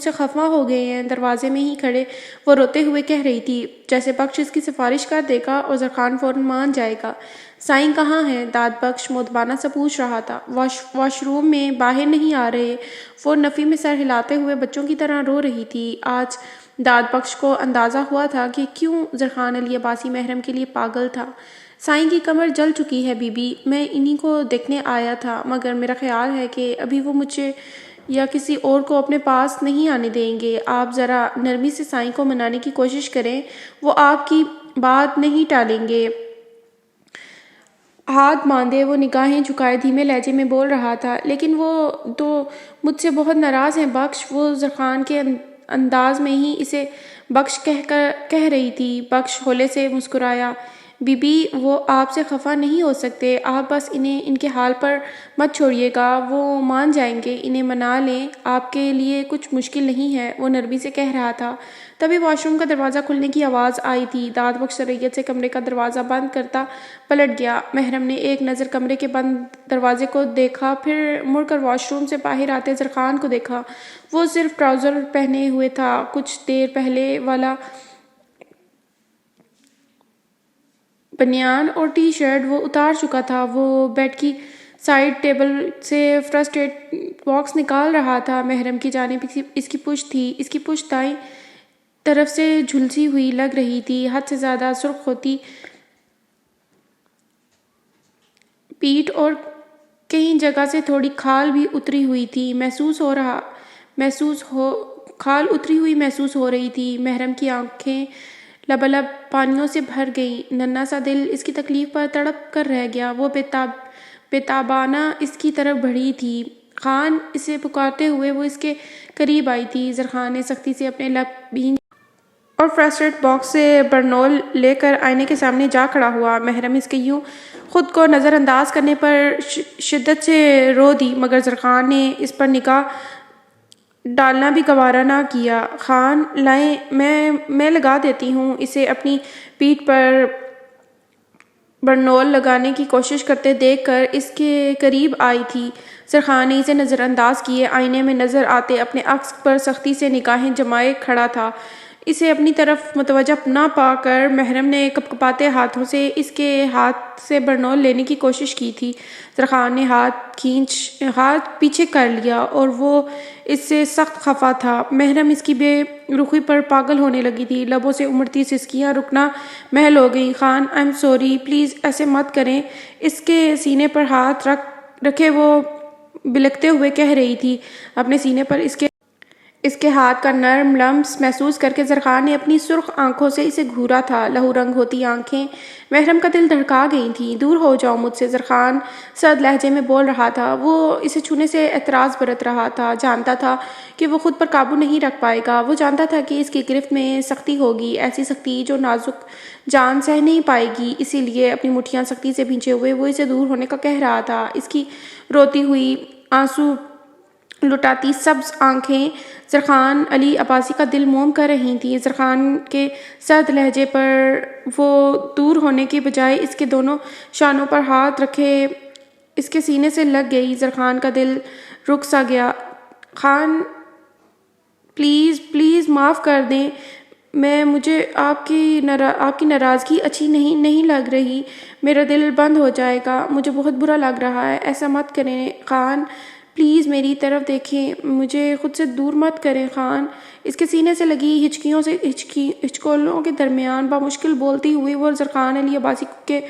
سے خفا ہو گئے ہیں۔ دروازے میں ہی کھڑے وہ روتے ہوئے کہہ رہی تھی، جیسے بخش اس کی سفارش کر دے گا اور زرخان فوراً مان جائے گا۔ سائیں کہاں ہیں؟ داد بخش مؤدبانہ سا پوچھ رہا تھا۔ واش روم میں، باہر نہیں آ رہے۔ وہ نفی میں سر ہلاتے ہوئے بچوں کی طرح رو رہی تھی۔ آج داد بخش کو اندازہ ہوا تھا کہ کیوں زرخان علی عباسی محرم کے لیے پاگل تھا۔ سائیں کی کمر جل چکی ہے بی بی، میں انہی کو دیکھنے آیا تھا، مگر میرا خیال ہے کہ ابھی وہ مجھے یا کسی اور کو اپنے پاس نہیں آنے دیں گے۔ آپ ذرا نرمی سے سائیں کو منانے کی کوشش کریں، وہ آپ کی بات نہیں ٹالیں گے۔ ہاتھ باندھے وہ نگاہیں جھکائے دھیمے لہجے میں بول رہا تھا، لیکن وہ تو مجھ سے بہت ناراض ہیں بخش۔ وہ زرخان کے انداز میں ہی اسے بخش کہہ رہی تھی۔ بخش ہولے سے مسکرایا، بی بی وہ آپ سے خفا نہیں ہو سکتے، آپ بس انہیں ان کے حال پر مت چھوڑیے گا، وہ مان جائیں گے، انہیں منا لیں، آپ کے لیے کچھ مشکل نہیں ہے، وہ نرمی سے کہہ رہا تھا۔ تبھی واش روم کا دروازہ کھلنے کی آواز آئی تھی۔ داد بخش سریعت سے کمرے کا دروازہ بند کرتا پلٹ گیا۔ محرم نے ایک نظر کمرے کے بند دروازے کو دیکھا، پھر مڑ کر واش روم سے باہر آتے زرخان کو دیکھا۔ وہ صرف ٹراؤزر پہنے ہوئے تھا، کچھ دیر پہلے والا بنیان اور ٹی شرٹ وہ اتار چکا تھا۔ وہ بیڈ کی سائیڈ ٹیبل سے فرسٹ ایڈ باکس نکال رہا تھا۔ محرم کی جانب اس کی پشت تھی۔ اس کی پشت دائیں طرف سے جھلسی ہوئی لگ رہی تھی، حد سے زیادہ سرخ ہوتی پیٹھ اور کہیں جگہ سے تھوڑی کھال بھی اتری ہوئی تھی کھال اتری ہوئی محسوس ہو رہی تھی۔ محرم کی آنکھیں لبالب پانیوں سے بھر گئیں۔ ننھا سا دل اس کی تکلیف پر تڑپ کر رہ گیا۔ وہ بےتابانہ اس کی طرف بڑھی تھی۔ خان اسے پکارتے ہوئے وہ اس کے قریب آئی تھی۔ زرخان نے سختی سے اپنے لب بھینچے اور فرسٹ ایڈ باکس سے برنول لے کر آئینے کے سامنے جا کھڑا ہوا۔ محرم اس کے یوں خود کو نظر انداز کرنے پر شدت سے رو دی، مگر زرخان نے اس پر نگاہ ڈالنا بھی گوارا نہ کیا۔ خان لائیں میں لگا دیتی ہوں۔ اسے اپنی پیٹھ پر برنول لگانے کی کوشش کرتے دیکھ کر اس کے قریب آئی تھی۔ زرخان نے اسے نظر انداز کیے آئینے میں نظر آتے اپنے عکس پر سختی سے نگاہیں جمائے کھڑا تھا۔ اسے اپنی طرف متوجہ نہ پا کر محرم نے کپکپاتے ہاتھوں سے اس کے ہاتھ سے برنول لینے کی کوشش کی تھی۔ زرخان نے ہاتھ پیچھے کر لیا اور وہ اس سے سخت خفا تھا۔ محرم اس کی بے رخی پر پاگل ہونے لگی تھی۔ لبوں سے امڑتی سسکیاں رکنا محل ہو گئیں۔ Khan I am sorry, please ایسے مت کریں۔ اس کے سینے پر ہاتھ رکھے وہ بلکتے ہوئے کہہ رہی تھی، اپنے سینے پر اس کے ہاتھ کا نرم لمس محسوس کر کے زرخان نے اپنی سرخ آنکھوں سے اسے گھورا تھا۔ لہو رنگ ہوتی آنکھیں محرم کا دل دھڑکا گئی تھیں۔ دور ہو جاؤ مجھ سے، زرخان سرد لہجے میں بول رہا تھا۔ وہ اسے چھونے سے اعتراض برت رہا تھا، جانتا تھا کہ وہ خود پر قابو نہیں رکھ پائے گا۔ وہ جانتا تھا کہ اس کی گرفت میں سختی ہوگی، ایسی سختی جو نازک جان سہ نہیں پائے گی، اسی لیے اپنی مٹھیاں سختی سے بھینچے ہوئے وہ اسے دور ہونے کا کہہ رہا تھا۔ اس کی روتی ہوئی، آنسو لٹاتی سبز آنکھیں زرخان علی عباسی کا دل موم کر رہی تھیں۔ زرخان کے سرد لہجے پر وہ دور ہونے کے بجائے اس کے دونوں شانوں پر ہاتھ رکھے اس کے سینے سے لگ گئی۔ زرخان کا دل رک سا گیا۔ خان پلیز پلیز معاف کر دیں، مجھے آپ کی ناراضگی اچھی نہیں لگ رہی، میرا دل بند ہو جائے گا، مجھے بہت برا لگ رہا ہے، ایسا مت کریں خان، پلیز میری طرف دیکھیں، مجھے خود سے دور مت کریں خان۔ اس کے سینے سے لگی ہچکولوں کے درمیان بامشکل بولتی ہوئی وہ زرخان علی عباسی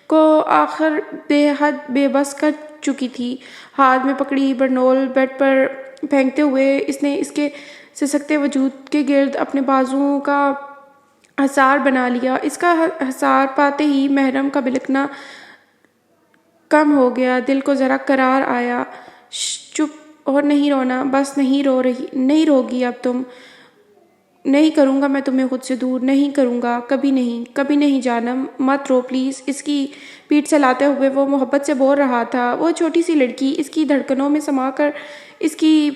کو آخر بے حد بے بس کر چکی تھی۔ ہاتھ میں پکڑی برنول بیڈ پر پھینکتے ہوئے اس نے اس کے سسکتے وجود کے گرد اپنے بازوؤں کا حصار بنا لیا۔ اس کا حصار پاتے ہی محرم کا بلکنا کم ہو گیا، دل کو ذرا قرار آیا۔ چپ اور نہیں رونا، بس نہیں روگی اب تم؟ نہیں کروں گا میں تمہیں خود سے دور، نہیں کروں گا، کبھی نہیں جانم، مت رو پلیز۔ اس کی پیٹھ سلاتے ہوئے وہ محبت سے بول رہا تھا۔ وہ چھوٹی سی لڑکی اس کی دھڑکنوں میں سما کر اس کی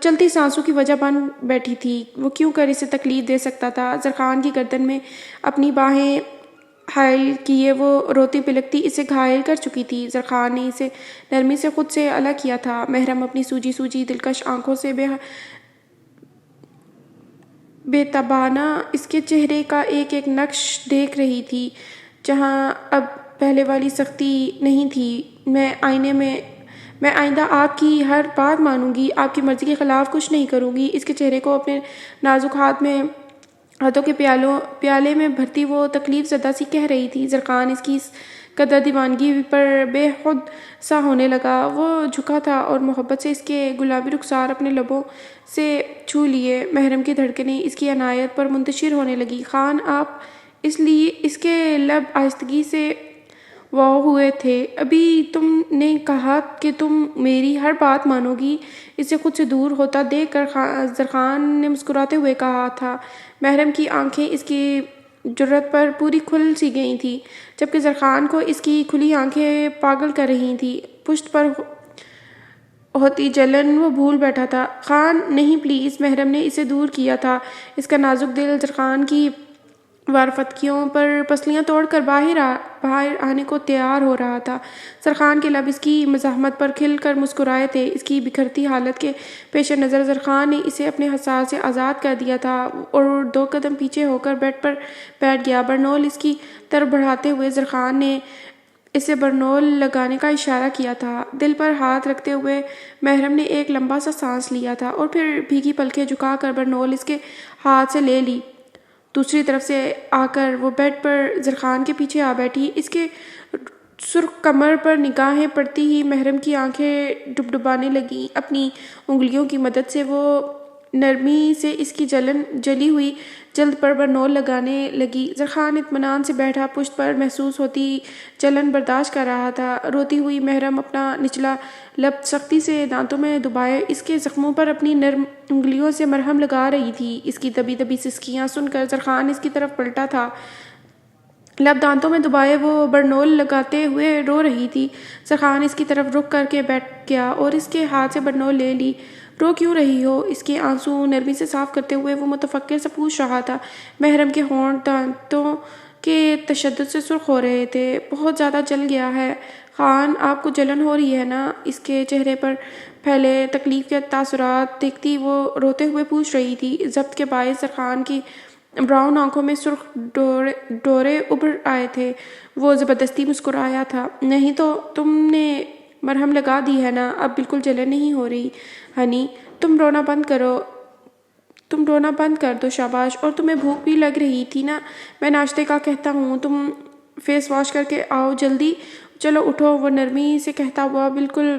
چلتی سانسوں کی وجہ بن بیٹھی تھی۔ وہ کیوں کر اسے تکلیف دے سکتا تھا؟ زرخان کی گردن میں اپنی باہیں حائل کیے وہ روتی پلکتی اسے گھائل کر چکی تھی۔ زرخان نے اسے نرمی سے خود سے الگ کیا تھا۔ محرم اپنی سوجی دلکش آنکھوں سے بے تابانہ اس کے چہرے کا ایک ایک نقش دیکھ رہی تھی، جہاں اب پہلے والی سختی نہیں تھی۔ میں آئندہ آپ کی ہر بات مانوں گی، آپ کی مرضی کے خلاف کچھ نہیں کروں گی۔ اس کے چہرے کو اپنے نازک ہاتھوں کے پیالے میں بھرتی وہ تکلیف زدہ سی کہہ رہی تھی۔ زرخان اس کی اس قدر دیوانگی پر بے خود سا ہونے لگا۔ وہ جھکا تھا اور محبت سے اس کے گلابی رخسار اپنے لبوں سے چھو لیے۔ محرم کی دھڑکنیں اس کی عنایت پر منتشر ہونے لگی۔ خان آپ، اس کے لب آہستگی سے واؤ ہوئے تھے۔ ابھی تم نے کہا کہ تم میری ہر بات مانو گی۔ اسے خود سے دور ہوتا دیکھ کر زرخان نے مسکراتے ہوئے کہا تھا۔ محرم کی آنکھیں اس کی جرأت پر پوری کھل سی گئی تھیں، جبکہ زرخان کو اس کی کھلی آنکھیں پاگل کر رہی تھیں۔ پشت پر ہوتی جلن وہ بھول بیٹھا تھا۔ خان نہیں پلیز، محرم نے اسے دور کیا تھا۔ اس کا نازک دل زرخان کی وارفتکیوں پر پسلیاں توڑ کر باہر آنے کو تیار ہو رہا تھا۔ زرخان کے لب اس کی مزاحمت پر کھل کر مسکرائے تھے۔ اس کی بکھرتی حالت کے پیش نظر زرخان نے اسے اپنے حصار سے آزاد کر دیا تھا اور 2 قدم پیچھے ہو کر بیڈ پر بیٹھ گیا۔ برنول اس کی طرف بڑھاتے ہوئے زرخان نے اسے برنول لگانے کا اشارہ کیا تھا۔ دل پر ہاتھ رکھتے ہوئے محرم نے ایک لمبا سا سانس لیا تھا اور پھر بھیگی پلکیں جھکا کر برنول اس کے ہاتھ سے لے لی۔ دوسری طرف سے آ کر وہ بیڈ پر زرخان کے پیچھے آ بیٹھی۔ اس کے سرخ کمر پر نگاہیں پڑتی ہی محرم کی آنکھیں ڈبڈبانے لگیں۔ اپنی انگلیوں کی مدد سے وہ نرمی سے اس کی جلی ہوئی جلد پر برنول لگانے لگی۔ زرخان اطمینان سے بیٹھا پشت پر محسوس ہوتی جلن برداشت کر رہا تھا۔ روتی ہوئی محرم اپنا نچلا لب سختی سے دانتوں میں دبائے اس کے زخموں پر اپنی نرم انگلیوں سے مرہم لگا رہی تھی۔ اس کی دبی دبی سسکیاں سن کر زرخان اس کی طرف پلٹا تھا۔ لب دانتوں میں دبائے وہ برنول لگاتے ہوئے رو رہی تھی۔ زرخان اس کی طرف رخ کر کے بیٹھ گیا اور اس کے ہاتھ سے برنول لے لی۔ رو کیوں رہی ہو؟ اس کے آنسو نرمی سے صاف کرتے ہوئے وہ متفکر سے پوچھ رہا تھا۔ محرم کے ہونٹ دانتوں کے تشدد سے سرخ ہو رہے تھے۔ بہت زیادہ جل گیا ہے خان، آپ کو جلن ہو رہی ہے نا؟ اس کے چہرے پر پھیلے تکلیف کے تاثرات دیکھتی وہ روتے ہوئے پوچھ رہی تھی۔ ضبط کے باعث زرخان کی براؤن آنکھوں میں سرخ ڈورے ابھر آئے تھے۔ وہ زبردستی مسکرایا تھا۔ نہیں تو تم نے مرہم لگا دی ہے نا، اب بالکل جلن نہیں ہو رہی ہنی، تم رونا بند کر دو، شاباش۔ اور تمہیں بھوک بھی لگ رہی تھی نا، میں ناشتے کا کہتا ہوں، تم فیس واش کر کے آؤ جلدی، چلو اٹھو، وہ نرمی سے کہتا ہوا بالکل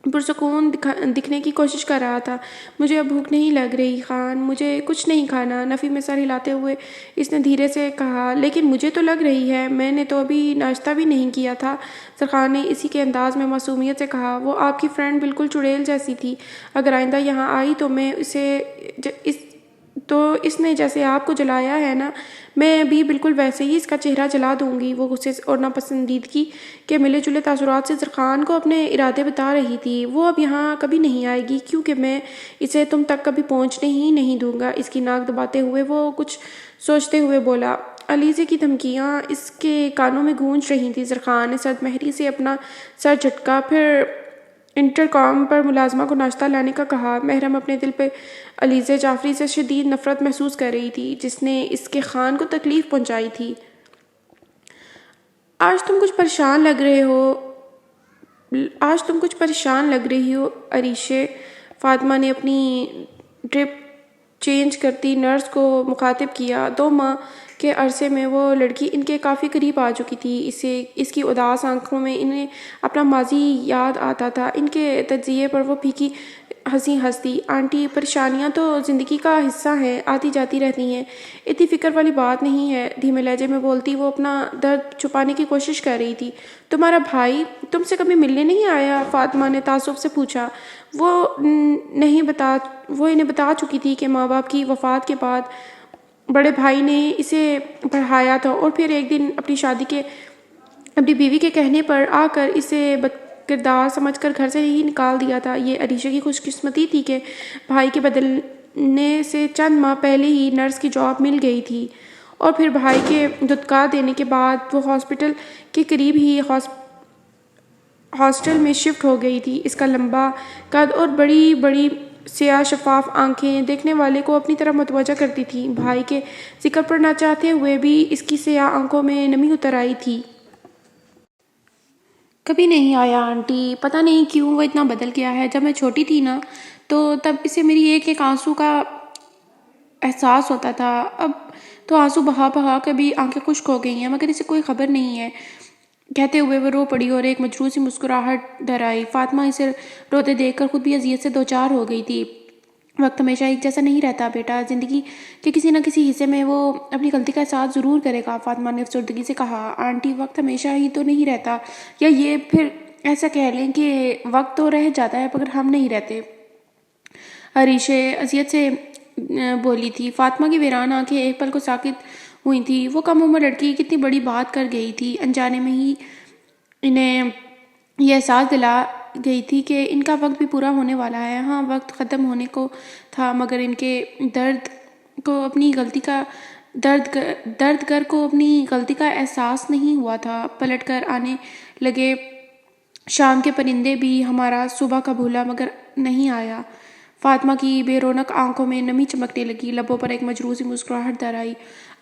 پرسکون دکھنے کی کوشش کر رہا تھا۔ مجھے اب بھوک نہیں لگ رہی خان، مجھے کچھ نہیں کھانا، نفی میں سر ہلاتے ہوئے اس نے دھیرے سے کہا۔ لیکن مجھے تو لگ رہی ہے، میں نے تو ابھی ناشتہ بھی نہیں کیا تھا، سرخان نے اسی کے انداز میں معصومیت سے کہا۔ وہ آپ کی فرینڈ بالکل چڑیل جیسی تھی، اگر آئندہ یہاں آئی تو میں اس نے جیسے آپ کو جلایا ہے نا، میں بھی بالکل ویسے ہی اس کا چہرہ جلا دوں گی۔ وہ غصے اور ناپسندیدگی کے ملے جلے تاثرات سے زرخان کو اپنے ارادے بتا رہی تھی۔ وہ اب یہاں کبھی نہیں آئے گی کیونکہ میں اسے تم تک کبھی پہنچنے ہی نہیں دوں گا۔ اس کی ناک دباتے ہوئے وہ کچھ سوچتے ہوئے بولا۔ علیزے کی دھمکیاں اس کے کانوں میں گونج رہی تھیں۔ زرخان نے سرد مہری سے اپنا سر جھٹکا، پھر انٹرکام پر ملازمہ کو ناشتہ لانے کا کہا۔ محرم اپنے دل پہ علیزہ جعفری سے شدید نفرت محسوس کر رہی تھی، جس نے اس کے خان کو تکلیف پہنچائی تھی۔ آج تم کچھ پریشان لگ رہی ہو عریشے، فاطمہ نے اپنی ڈرپ چینج کرتی نرس کو مخاطب کیا۔ 2 ماہ کے عرصے میں وہ لڑکی ان کے کافی قریب آ چکی تھی۔ اس کی اداس آنکھوں میں انہیں اپنا ماضی یاد آتا تھا۔ ان کے تجزیے پر وہ پھیکی ہنسی ہنستی۔ آنٹی، پریشانیاں تو زندگی کا حصہ ہیں، آتی جاتی رہتی ہیں، اتنی فکر والی بات نہیں ہے، دھیمے لہجے میں بولتی وہ اپنا درد چھپانے کی کوشش کر رہی تھی۔ تمہارا بھائی تم سے کبھی ملنے نہیں آیا؟ فاطمہ نے تعصب سے پوچھا۔ وہ انہیں بتا چکی تھی کہ ماں باپ کی وفات کے بعد بڑے بھائی نے اسے پڑھایا تھا اور پھر ایک دن اپنی بیوی کے کہنے پر آ کر اسے کردار سمجھ کر گھر سے ہی نکال دیا تھا۔ یہ عریشہ کی خوش قسمتی تھی کہ بھائی کے بدلنے سے چند ماہ پہلے ہی نرس کی جاب مل گئی تھی، اور پھر بھائی کے دھتکار دینے کے بعد وہ ہاسپٹل کے قریب ہی ہاسٹل میں شفٹ ہو گئی تھی۔ اس کا لمبا قد اور بڑی بڑی سیاہ شفاف آنکھیں دیکھنے والے کو اپنی طرف متوجہ کرتی تھیں۔ بھائی کے ذکر پر نہ چاہتے ہوئے بھی اس کی سیاہ آنکھوں میں نمی اتر آئی تھی۔ کبھی نہیں آیا آنٹی، پتہ نہیں کیوں وہ اتنا بدل گیا ہے۔ جب میں چھوٹی تھی نا تو تب اسے میری ایک ایک آنسو کا احساس ہوتا تھا، اب تو آنسو بہا بہا کے بھی آنکھیں خشک ہو گئی ہیں، مگر اسے کوئی خبر نہیں ہے۔ کہتے ہوئے وہ رو پڑی اور ایک مجروح سی مسکراہٹ در آئی۔ فاطمہ اسے روتے دیکھ کر خود بھی اذیت سے دوچار ہو گئی تھی۔ وقت ہمیشہ ایک جیسا نہیں رہتا بیٹا، زندگی کے کسی نہ کسی حصے میں وہ اپنی غلطی کا احساس ضرور کرے گا، فاطمہ نے افسردگی سے کہا۔ آنٹی، وقت ہمیشہ ہی تو نہیں رہتا، یا یہ پھر ایسا کہہ لیں کہ وقت تو رہ جاتا ہے مگر ہم نہیں رہتے، عریشہ اذیت سے بولی تھی۔ فاطمہ کی ویران آنکھیں ایک پل کو ساکت ہوئی تھیں۔ وہ کم عمر لڑکی کتنی بڑی بات کر گئی تھی، انجانے میں ہی انہیں یہ احساس دلا گئی تھی کہ ان کا وقت بھی پورا ہونے والا ہے۔ ہاں، وقت ختم ہونے کو تھا، مگر ان کے درد گر کو اپنی غلطی کا احساس نہیں ہوا تھا۔ پلٹ کر آنے لگے شام کے پرندے بھی ہمارا صبح کا بھولا مگر نہیں آیا۔ فاطمہ کی بے رونق آنکھوں میں نمی چمکنے لگی، لبوں پر ایک مجروح سی مسکراہٹ در آئی۔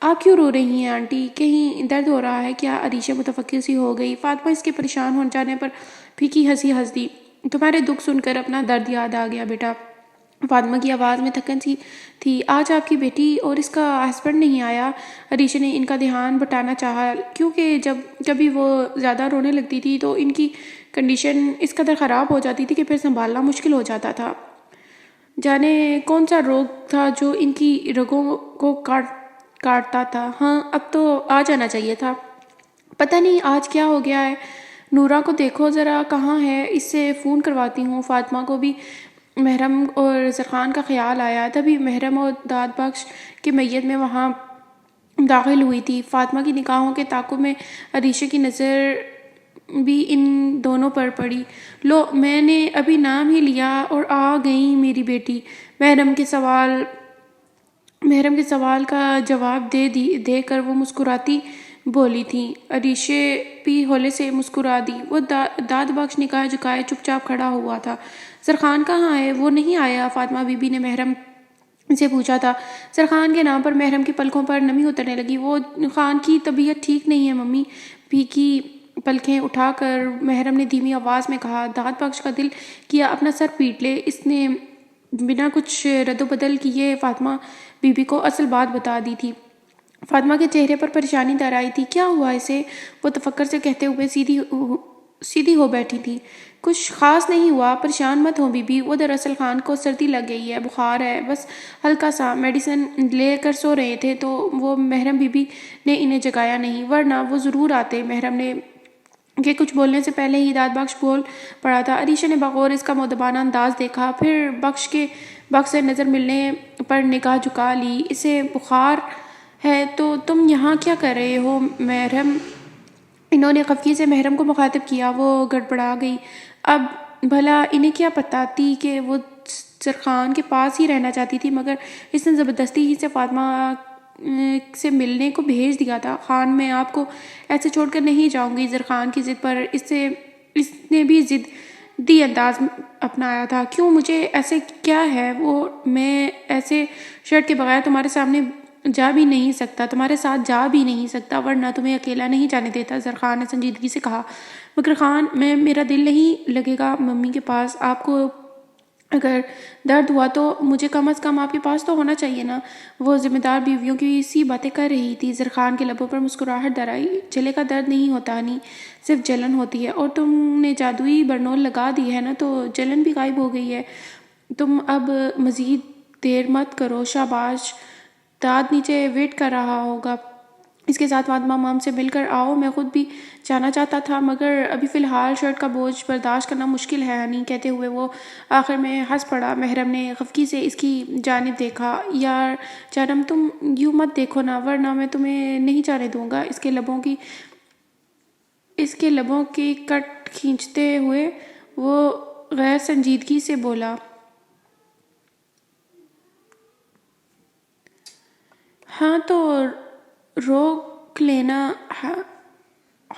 آپ کیوں رو رہی ہیں آنٹی؟ کہیں درد ہو رہا ہے کیا؟ عریشہ متفکر سی ہو گئی۔ فاطمہ اس کے پریشان ہو جانے پر پھیکی ہنسی ہنس دی۔ تمہارے دکھ سن کر اپنا درد یاد آ گیا بیٹا، فاطمہ کی آواز میں تھکن سی تھی۔ آج آپ کی بیٹی اور اس کا ہسبینڈ نہیں آیا؟ عریشہ نے ان کا دھیان بٹانا چاہا، کیونکہ جب کبھی وہ زیادہ رونے لگتی تھی تو ان کی کنڈیشن اس قدر خراب ہو جاتی تھی کہ پھر سنبھالنا مشکل ہو جاتا تھا۔ جانے کون سا روگ تھا جو ان کی رگوں کو کاٹتا تھا؟ ہاں، اب تو آ جانا چاہیے تھا، پتہ نہیں آج کیا ہو گیا ہے۔ نورا کو دیکھو ذرا، کہاں ہے؟ اس سے فون کرواتی ہوں۔ فاطمہ کو بھی محرم اور زرخان کا خیال آیا، تبھی محرم اور داد بخش کی میت میں وہاں داخل ہوئی تھی۔ فاطمہ کی نگاہوں کے تعاقب میں عریشہ کی نظر بھی ان دونوں پر پڑی۔ لو، میں نے ابھی نام ہی لیا اور آ گئی میری بیٹی۔ محرم کے سوال کا جواب دے کر وہ مسکراتی بولی تھی۔ عریشہ بھی ہولے سے مسکرا دی۔ وہ داد بخش نگاہ جھکائے چپ چاپ کھڑا ہوا تھا۔ زرخان کہاں ہے؟ وہ نہیں آیا؟ فاطمہ بی بی نے محرم سے پوچھا تھا۔ زرخان کے نام پر محرم کی پلکوں پر نمی اترنے لگی۔ وہ خان کی طبیعت ٹھیک نہیں ہے ممی، پھیکی پلکیں اٹھا کر محرم نے دھیمی آواز میں کہا۔ داد بخش کا دل کیا اپنا سر پیٹ لے۔ اس نے بنا کچھ رد و بدل کیے فاطمہ بی بی کو اصل بات بتا دی تھی۔ فاطمہ کے چہرے پر پریشانی در آئی تھی۔ کیا ہوا اسے؟ وہ تفکر سے کہتے ہوئے سیدھی ہو بیٹھی تھی۔ کچھ خاص نہیں ہوا، پریشان مت ہو بی بی، وہ دراصل خان کو سردی لگ گئی ہے، بخار ہے، بس ہلکا سا۔ میڈیسن لے کر سو رہے تھے تو وہ محرم بی بی نے انہیں جگایا نہیں، ورنہ وہ ضرور آتے۔ محرم نے کہ کچھ بولنے سے پہلے ہی داد بخش بول پڑا تھا۔ عریشہ نے بغور اس کا مؤدبانہ انداز دیکھا، پھر بخش سے نظر ملنے پر نگاہ جھکا لی۔ اسے بخار ہے تو تم یہاں کیا کر رہے ہو محرم؟ انہوں نے خفگی سے محرم کو مخاطب کیا۔ وہ گڑبڑا گئی۔ اب بھلا انہیں کیا پتہ تھی کہ وہ سرخان کے پاس ہی رہنا چاہتی تھی، مگر اس نے زبردستی ہی سے فاطمہ سے ملنے کو بھیج دیا تھا۔ خان، میں آپ کو ایسے چھوڑ کر نہیں جاؤں گی۔ زرخان کی ضد پر اس نے بھی ضدی انداز اپنایا تھا۔ کیوں؟ مجھے ایسے کیا ہے میں ایسے شرط کے بغیر تمہارے سامنے جا بھی نہیں سکتا، تمہارے ساتھ جا بھی نہیں سکتا، ورنہ تمہیں اکیلا نہیں جانے دیتا، زرخان نے سنجیدگی سے کہا۔ مگر خان، میرا دل نہیں لگے گا ممی کے پاس۔ آپ کو اگر درد ہوا تو مجھے کم از کم آپ کے پاس تو ہونا چاہیے نا۔ وہ ذمہ دار بیویوں کی سی باتیں کر رہی تھی۔ زرخان کے لبوں پر مسکراہٹ در آئی۔ جلے کا درد نہیں ہوتا ہنی، صرف جلن ہوتی ہے، اور تم نے جادوئی برنول لگا دی ہے نا، تو جلن بھی غائب ہو گئی ہے۔ تم اب مزید دیر مت کرو، شاباش۔ داد نیچے ویٹ کر رہا ہوگا، اس کے ساتھ فاطمہ مام سے مل کر آؤ۔ میں خود بھی جانا چاہتا تھا، مگر ابھی فی الحال شرٹ کا بوجھ برداشت کرنا مشکل ہے ہنی۔ کہتے ہوئے وہ آخر میں ہنس پڑا۔ محرم نے خفگی سے اس کی جانب دیکھا۔ یار جانم، تم یوں مت دیکھو نا، ورنہ میں تمہیں نہیں جانے دوں گا۔ اس کے لبوں کی کٹ کھینچتے ہوئے وہ غیر سنجیدگی سے بولا۔ ہاں تو روک لینا،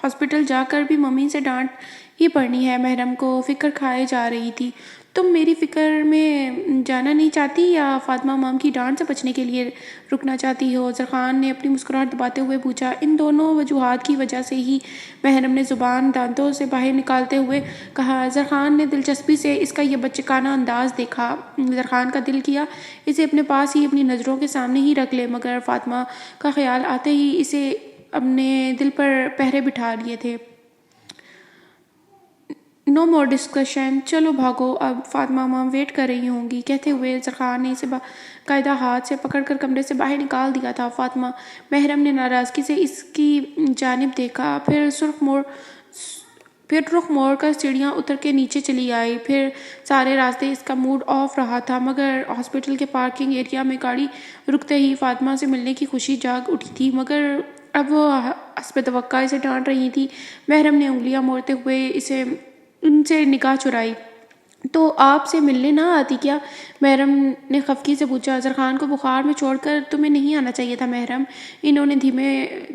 ہاسپٹل جا کر بھی ممی سے ڈانٹ ہی پڑنی ہے۔ محرم کو فکر کھائے جا رہی تھی۔ تم میری فکر میں جانا نہیں چاہتی یا فاطمہ مام کی ڈانٹ سے بچنے کے لیے رکنا چاہتی ہو؟ زرخان نے اپنی مسکراہٹ دباتے ہوئے پوچھا۔ ان دونوں وجوہات کی وجہ سے ہی، محرم نے زبان دانتوں سے باہر نکالتے ہوئے کہا۔ زرخان نے دلچسپی سے اس کا یہ بچگانہ انداز دیکھا۔ زرخان کا دل کیا اسے اپنے پاس ہی اپنی نظروں کے سامنے ہی رکھ لے، مگر فاطمہ کا خیال آتے ہی اسے اپنے دل پر پہرے بٹھا لیے تھے۔ نو مور ڈسکشن، چلو بھاگو اب، فاطمہ مام ویٹ کر رہی ہوں گی۔ کہتے ہوئے زرخان نے اسے باقاعدہ ہاتھ سے پکڑ کر کمرے سے باہر نکال دیا تھا۔ فاطمہ، محرم نے ناراضگی سے اس کی جانب دیکھا، پھر رخ موڑ کر سیڑھیاں اتر کے نیچے چلی آئی۔ پھر سارے راستے اس کا موڈ آف رہا تھا، مگر ہاسپٹل کے پارکنگ ایریا میں گاڑی رکتے ہی فاطمہ سے ملنے کی خوشی جاگ اٹھی تھی، مگر اب وہ حسب توقع اسے ڈانٹ رہی تھی۔ محرم نے انگلیاں موڑتے ہوئے ان سے نگاہ چرائی۔ تو آپ سے ملنے نہ آتی کیا؟ محرم نے خفگی سے پوچھا۔ زرخان کو بخار میں چھوڑ کر تمہیں نہیں آنا چاہیے تھا محرم، انہوں نے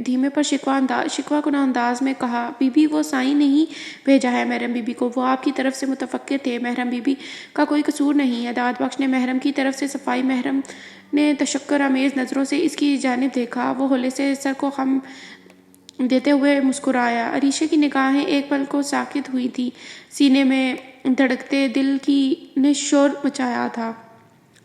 دھیمے پر شکوہ کناں انداز میں کہا۔ بی بی، وہ سائیں نہیں بھیجا ہے محرم بی بی کو، وہ آپ کی طرف سے متفکر تھے۔ محرم بی بی کا کوئی قصور نہیں ہے، داد بخش نے محرم کی طرف سے صفائی۔ محرم نے تشکر آمیز نظروں سے اس کی جانب دیکھا۔ وہ ہولے سے سر کو خم دیتے ہوئے مسکرایا۔ عریشہ کی نگاہیں ایک پل کو ساکت ہوئی تھی، سینے میں دھڑکتے دل نے شور مچایا تھا۔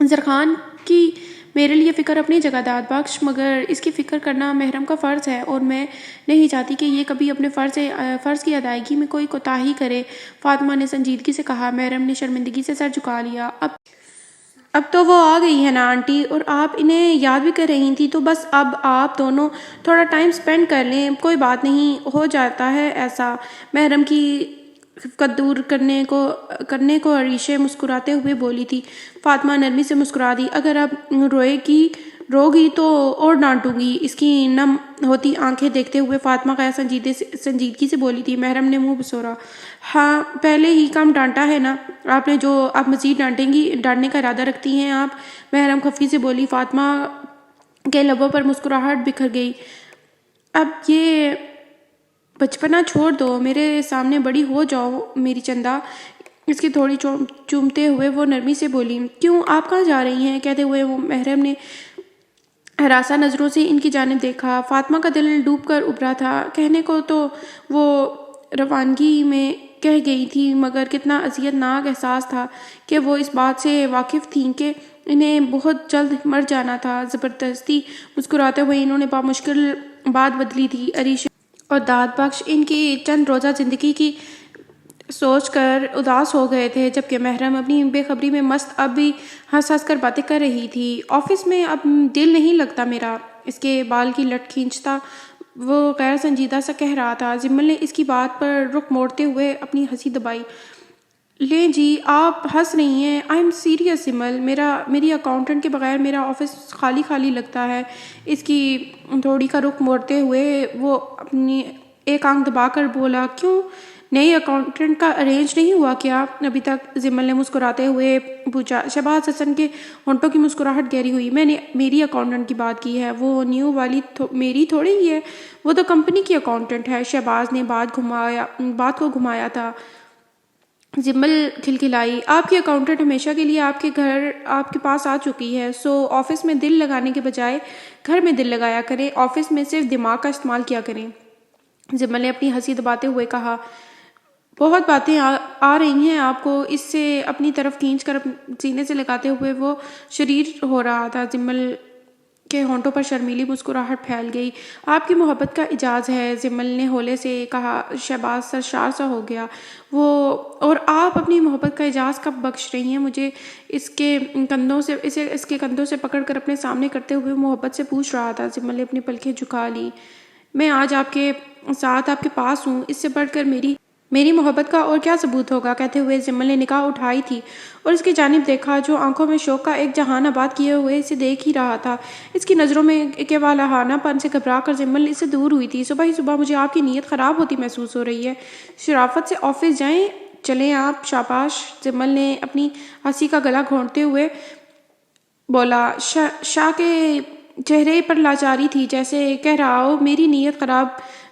زرخان کی میرے لیے فکر اپنی جگہ داد بخش، مگر اس کی فکر کرنا محرم کا فرض ہے، اور میں نہیں چاہتی کہ یہ کبھی اپنے فرض کی ادائیگی میں کوئی کوتاہی کرے، فاطمہ نے سنجیدگی سے کہا۔ محرم نے شرمندگی سے سر جھکا لیا۔ اب تو وہ آ گئی ہے نا آنٹی، اور آپ انہیں یاد بھی کر رہی تھیں، تو بس اب آپ دونوں تھوڑا ٹائم سپینڈ کر لیں، کوئی بات نہیں، ہو جاتا ہے ایسا۔ محرم کی خفت دور کرنے کو عریشہ مسکراتے ہوئے بولی تھی۔ فاطمہ نرمی سے مسکرا دی۔ اگر اب رو گی تو اور ڈانٹوں گی، اس کی نم ہوتی آنکھیں دیکھتے ہوئے فاطمہ غیر سنجیدگی سے بولی تھی۔ محرم نے منہ بسورا۔ ہاں، پہلے ہی کم ڈانٹا ہے نا آپ نے، جو آپ مزید ڈانٹنے کا ارادہ رکھتی ہیں آپ؟ محرم خفگی سے بولی۔ فاطمہ کے لبوں پر مسکراہٹ بکھر گئی۔ اب یہ بچپنا چھوڑ دو، میرے سامنے بڑی ہو جاؤ میری چندا، اس کی تھوڑی چومتے ہوئے وہ نرمی سے بولی۔ کیوں، آپ کہاں جا رہی ہیں؟ کہتے ہوئے وہ محرم نے ہراسہ نظروں سے ان کی جانب دیکھا۔ فاطمہ کا دل ڈوب کر ابھرا تھا۔ کہنے کو تو وہ روانگی میں کہہ گئی تھی، مگر کتنا اذیت ناک احساس تھا کہ وہ اس بات سے واقف تھیں کہ انہیں بہت جلد مر جانا تھا۔ زبردستی مسکراتے ہوئے انہوں نے بامشکل بات بدلی تھی۔ عریشہ اور داد بخش ان کی چند روزہ زندگی کی سوچ کر اداس ہو گئے تھے، جبکہ محرم اپنی بے خبری میں مست اب بھی ہنس ہنس کر باتیں کر رہی تھی۔ آفس میں اب دل نہیں لگتا میرا، اس کے بال کی لٹ کھینچتا وہ غیر سنجیدہ سا کہہ رہا تھا۔ جمل نے اس کی بات پر رخ موڑتے ہوئے اپنی ہنسی دبائی۔ لیں جی، آپ ہنس رہی ہیں؟ آئی ایم سیریس جمل، میری اکاؤنٹنٹ کے بغیر میرا آفس خالی خالی لگتا ہے۔ اس کی تھوڑی کا رخ موڑتے ہوئے وہ اپنی ایک آنکھ دبا کر بولا، کیوں نئی اکاؤنٹنٹ کا ارینج نہیں ہوا کیا ابھی تک؟ جمل نے مسکراتے ہوئے پوچھا۔ شہباز حسن کے ہونٹوں کی مسکراہٹ گہری ہوئی۔ میں نے میری اکاؤنٹنٹ کی بات کی ہے، وہ نیو والی میری تھوڑی ہی ہے، وہ تو کمپنی کی اکاؤنٹنٹ ہے۔ شہباز نے بات کو گھمایا تھا۔ جمل کھلکھلائی، آپ کی اکاؤنٹنٹ ہمیشہ کے لیے آپ کے گھر آپ کے پاس آ چکی ہے، سو آفس میں دل لگانے کے بجائے گھر میں دل لگایا کریں، آفس میں صرف دماغ کا استعمال کیا کریں۔ جمل نے اپنی ہنسی دباتے ہوئے کہا، بہت باتیں آ رہی ہیں آپ کو۔ اس سے اپنی طرف کھینچ کر سینے سے لگاتے ہوئے وہ شریر ہو رہا تھا۔ جمل کے ہونٹوں پر شرمیلی مسکراہٹ پھیل گئی۔ آپ کی محبت کا اعجاز ہے، جمل نے ہولے سے کہا۔ شہباز سرشار سا ہو گیا۔ اور آپ اپنی محبت کا اعجاز کب بخش رہی ہیں مجھے؟ اس کے کندھوں سے پکڑ کر اپنے سامنے کرتے ہوئے محبت سے پوچھ رہا تھا۔ جمل نے اپنی پلکیں جھکا لی۔ میں آج آپ کے ساتھ آپ کے پاس ہوں، اس سے بڑھ کر میری محبت کا اور کیا ثبوت ہوگا؟ کہتے ہوئے جمل نے نگاہ اٹھائی تھی اور اس کی جانب دیکھا، جو آنکھوں میں شوق کا ایک جہان آباد کیے ہوئے اسے دیکھ ہی رہا تھا۔ اس کی نظروں میں کے والہانہ پن سے گھبرا کر جمل اس سے دور ہوئی تھی۔ صبح ہی صبح مجھے آپ کی نیت خراب ہوتی محسوس ہو رہی ہے۔ شرافت سے آفس جائیں، چلیں آپ۔ شاباش، جمل نے اپنی ہنسی کا گلا گھونٹتے ہوئے بولا۔ شاہ کے چہرے پر لاچاری تھی، جیسے کہہ رہا ہو میری نیت خراب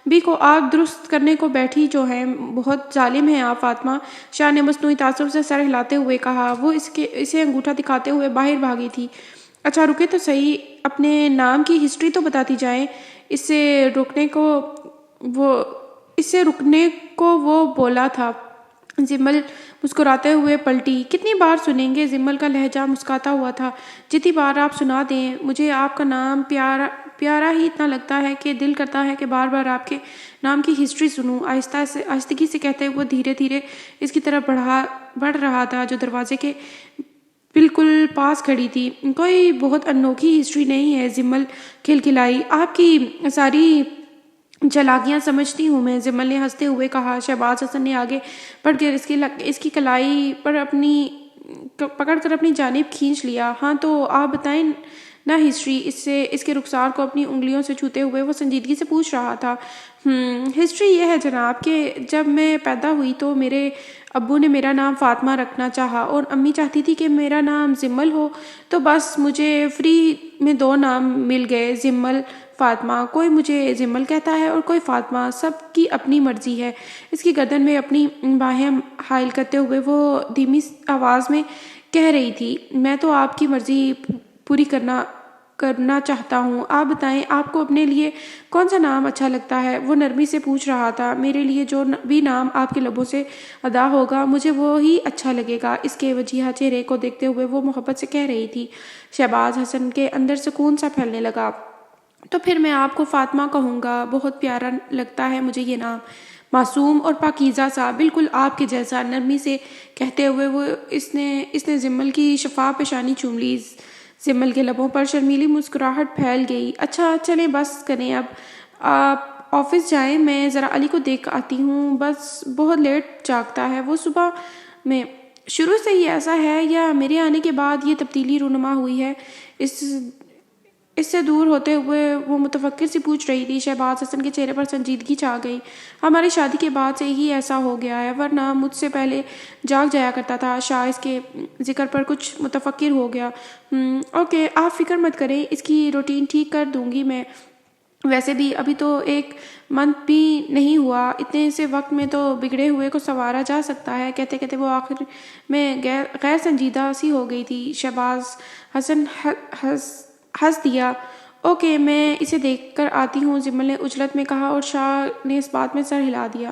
بھی کو آپ درست کرنے کو بیٹھی جو ہیں، بہت ظالم ہیں آپ فاطمہ۔ شاہ نے مصنوعی تعصب سے سر ہلاتے ہوئے کہا۔ وہ اسے انگوٹھا دکھاتے ہوئے باہر بھاگی تھی۔ اچھا رکے تو صحیح، اپنے نام کی ہسٹری تو بتاتی جائیں۔ اس سے رکنے کو وہ بولا تھا۔ جمل مسکراتے ہوئے پلٹی۔ کتنی بار سنیں گے؟ جمل کا لہجہ مسکاتا ہوا تھا۔ جتنی بار آپ سنا دیں، مجھے آپ کا نام پیارا ہی اتنا لگتا ہے کہ دل کرتا ہے کہ بار بار آپ کے نام کی ہسٹری سنوں۔ آہستگی سے کہتے ہوئے دھیرے دھیرے اس کی طرف بڑھ رہا تھا، جو دروازے کے بالکل پاس کھڑی تھی۔ کوئی بہت انوکھی ہسٹری نہیں ہے، جمل کھلکھلائی۔ آپ کی ساری چالاکیاں سمجھتی ہوں میں، جمل نے ہنستے ہوئے کہا۔ شہباز حسن نے آگے بڑھ کر اس کی کلائی پر پکڑ کر اپنی جانب کھینچ لیا۔ ہاں تو آپ بتائیں نا ہسٹری۔ اس کے رخسار کو اپنی انگلیوں سے چھوتے ہوئے وہ سنجیدگی سے پوچھ رہا تھا۔ ہسٹری یہ ہے جناب کہ جب میں پیدا ہوئی تو میرے ابو نے میرا نام فاطمہ رکھنا چاہا اور امی چاہتی تھی کہ میرا نام جمل ہو، تو بس مجھے فری میں 2 نام مل گئے، جمل فاطمہ۔ کوئی مجھے جمل کہتا ہے اور کوئی فاطمہ، سب کی اپنی مرضی ہے۔ اس کی گردن میں اپنی باہیں حائل کرتے ہوئے وہ دھیمی آواز میں کہہ رہی تھی، میں تو آپ کی مرضی پوری کرنا چاہتا ہوں۔ آپ بتائیں آپ کو اپنے لیے کون سا نام اچھا لگتا ہے؟ وہ نرمی سے پوچھ رہا تھا۔ میرے لیے جو بھی نام آپ کے لبوں سے ادا ہوگا مجھے وہی اچھا لگے گا۔ اس کے وجیہہ چہرے کو دیکھتے ہوئے وہ محبت سے کہہ رہی تھی۔ شہباز حسن کے اندر سکون سا پھیلنے لگا۔ تو پھر میں آپ کو فاطمہ کہوں گا، بہت پیارا لگتا ہے مجھے یہ نام، معصوم اور پاکیزہ سا، بالکل آپ کے جیسا۔ نرمی سے کہتے ہوئے اس نے جمل کی شفاف پیشانی چوم لی۔ جمل کے لبوں پر شرمیلی مسکراہٹ پھیل گئی۔ اچھا چلیں بس کریں اب، آپ آفس جائیں، میں ذرا علی کو دیکھ آتی ہوں، بس بہت لیٹ جاگتا ہے وہ۔ صبح میں شروع سے ہی ایسا ہے یا میرے آنے کے بعد یہ تبدیلی رونما ہوئی ہے؟ اس سے دور ہوتے ہوئے وہ متفکر سی پوچھ رہی تھی۔ شہباز حسن کے چہرے پر سنجیدگی چھا گئی۔ ہماری شادی کے بعد سے ہی ایسا ہو گیا ہے، ورنہ مجھ سے پہلے جاگ جایا کرتا تھا۔ شاہ اس کے ذکر پر کچھ متفکر ہو گیا۔ اوکے، آپ فکر مت کریں، اس کی روٹین ٹھیک کر دوں گی میں۔ ویسے بھی ابھی تو 1 منتھ بھی نہیں ہوا، اتنے سے وقت میں تو بگڑے ہوئے کو سنوارا جا سکتا ہے۔ کہتے کہتے وہ آخر میں غیر سنجیدہ سی ہو گئی تھی۔ شہباز حسن ہنس دیا۔ اوکے، میں اسے دیکھ کر آتی ہوں، جمل نے عجلت میں کہا، اور شاہ نے اس بات میں سر ہلا دیا۔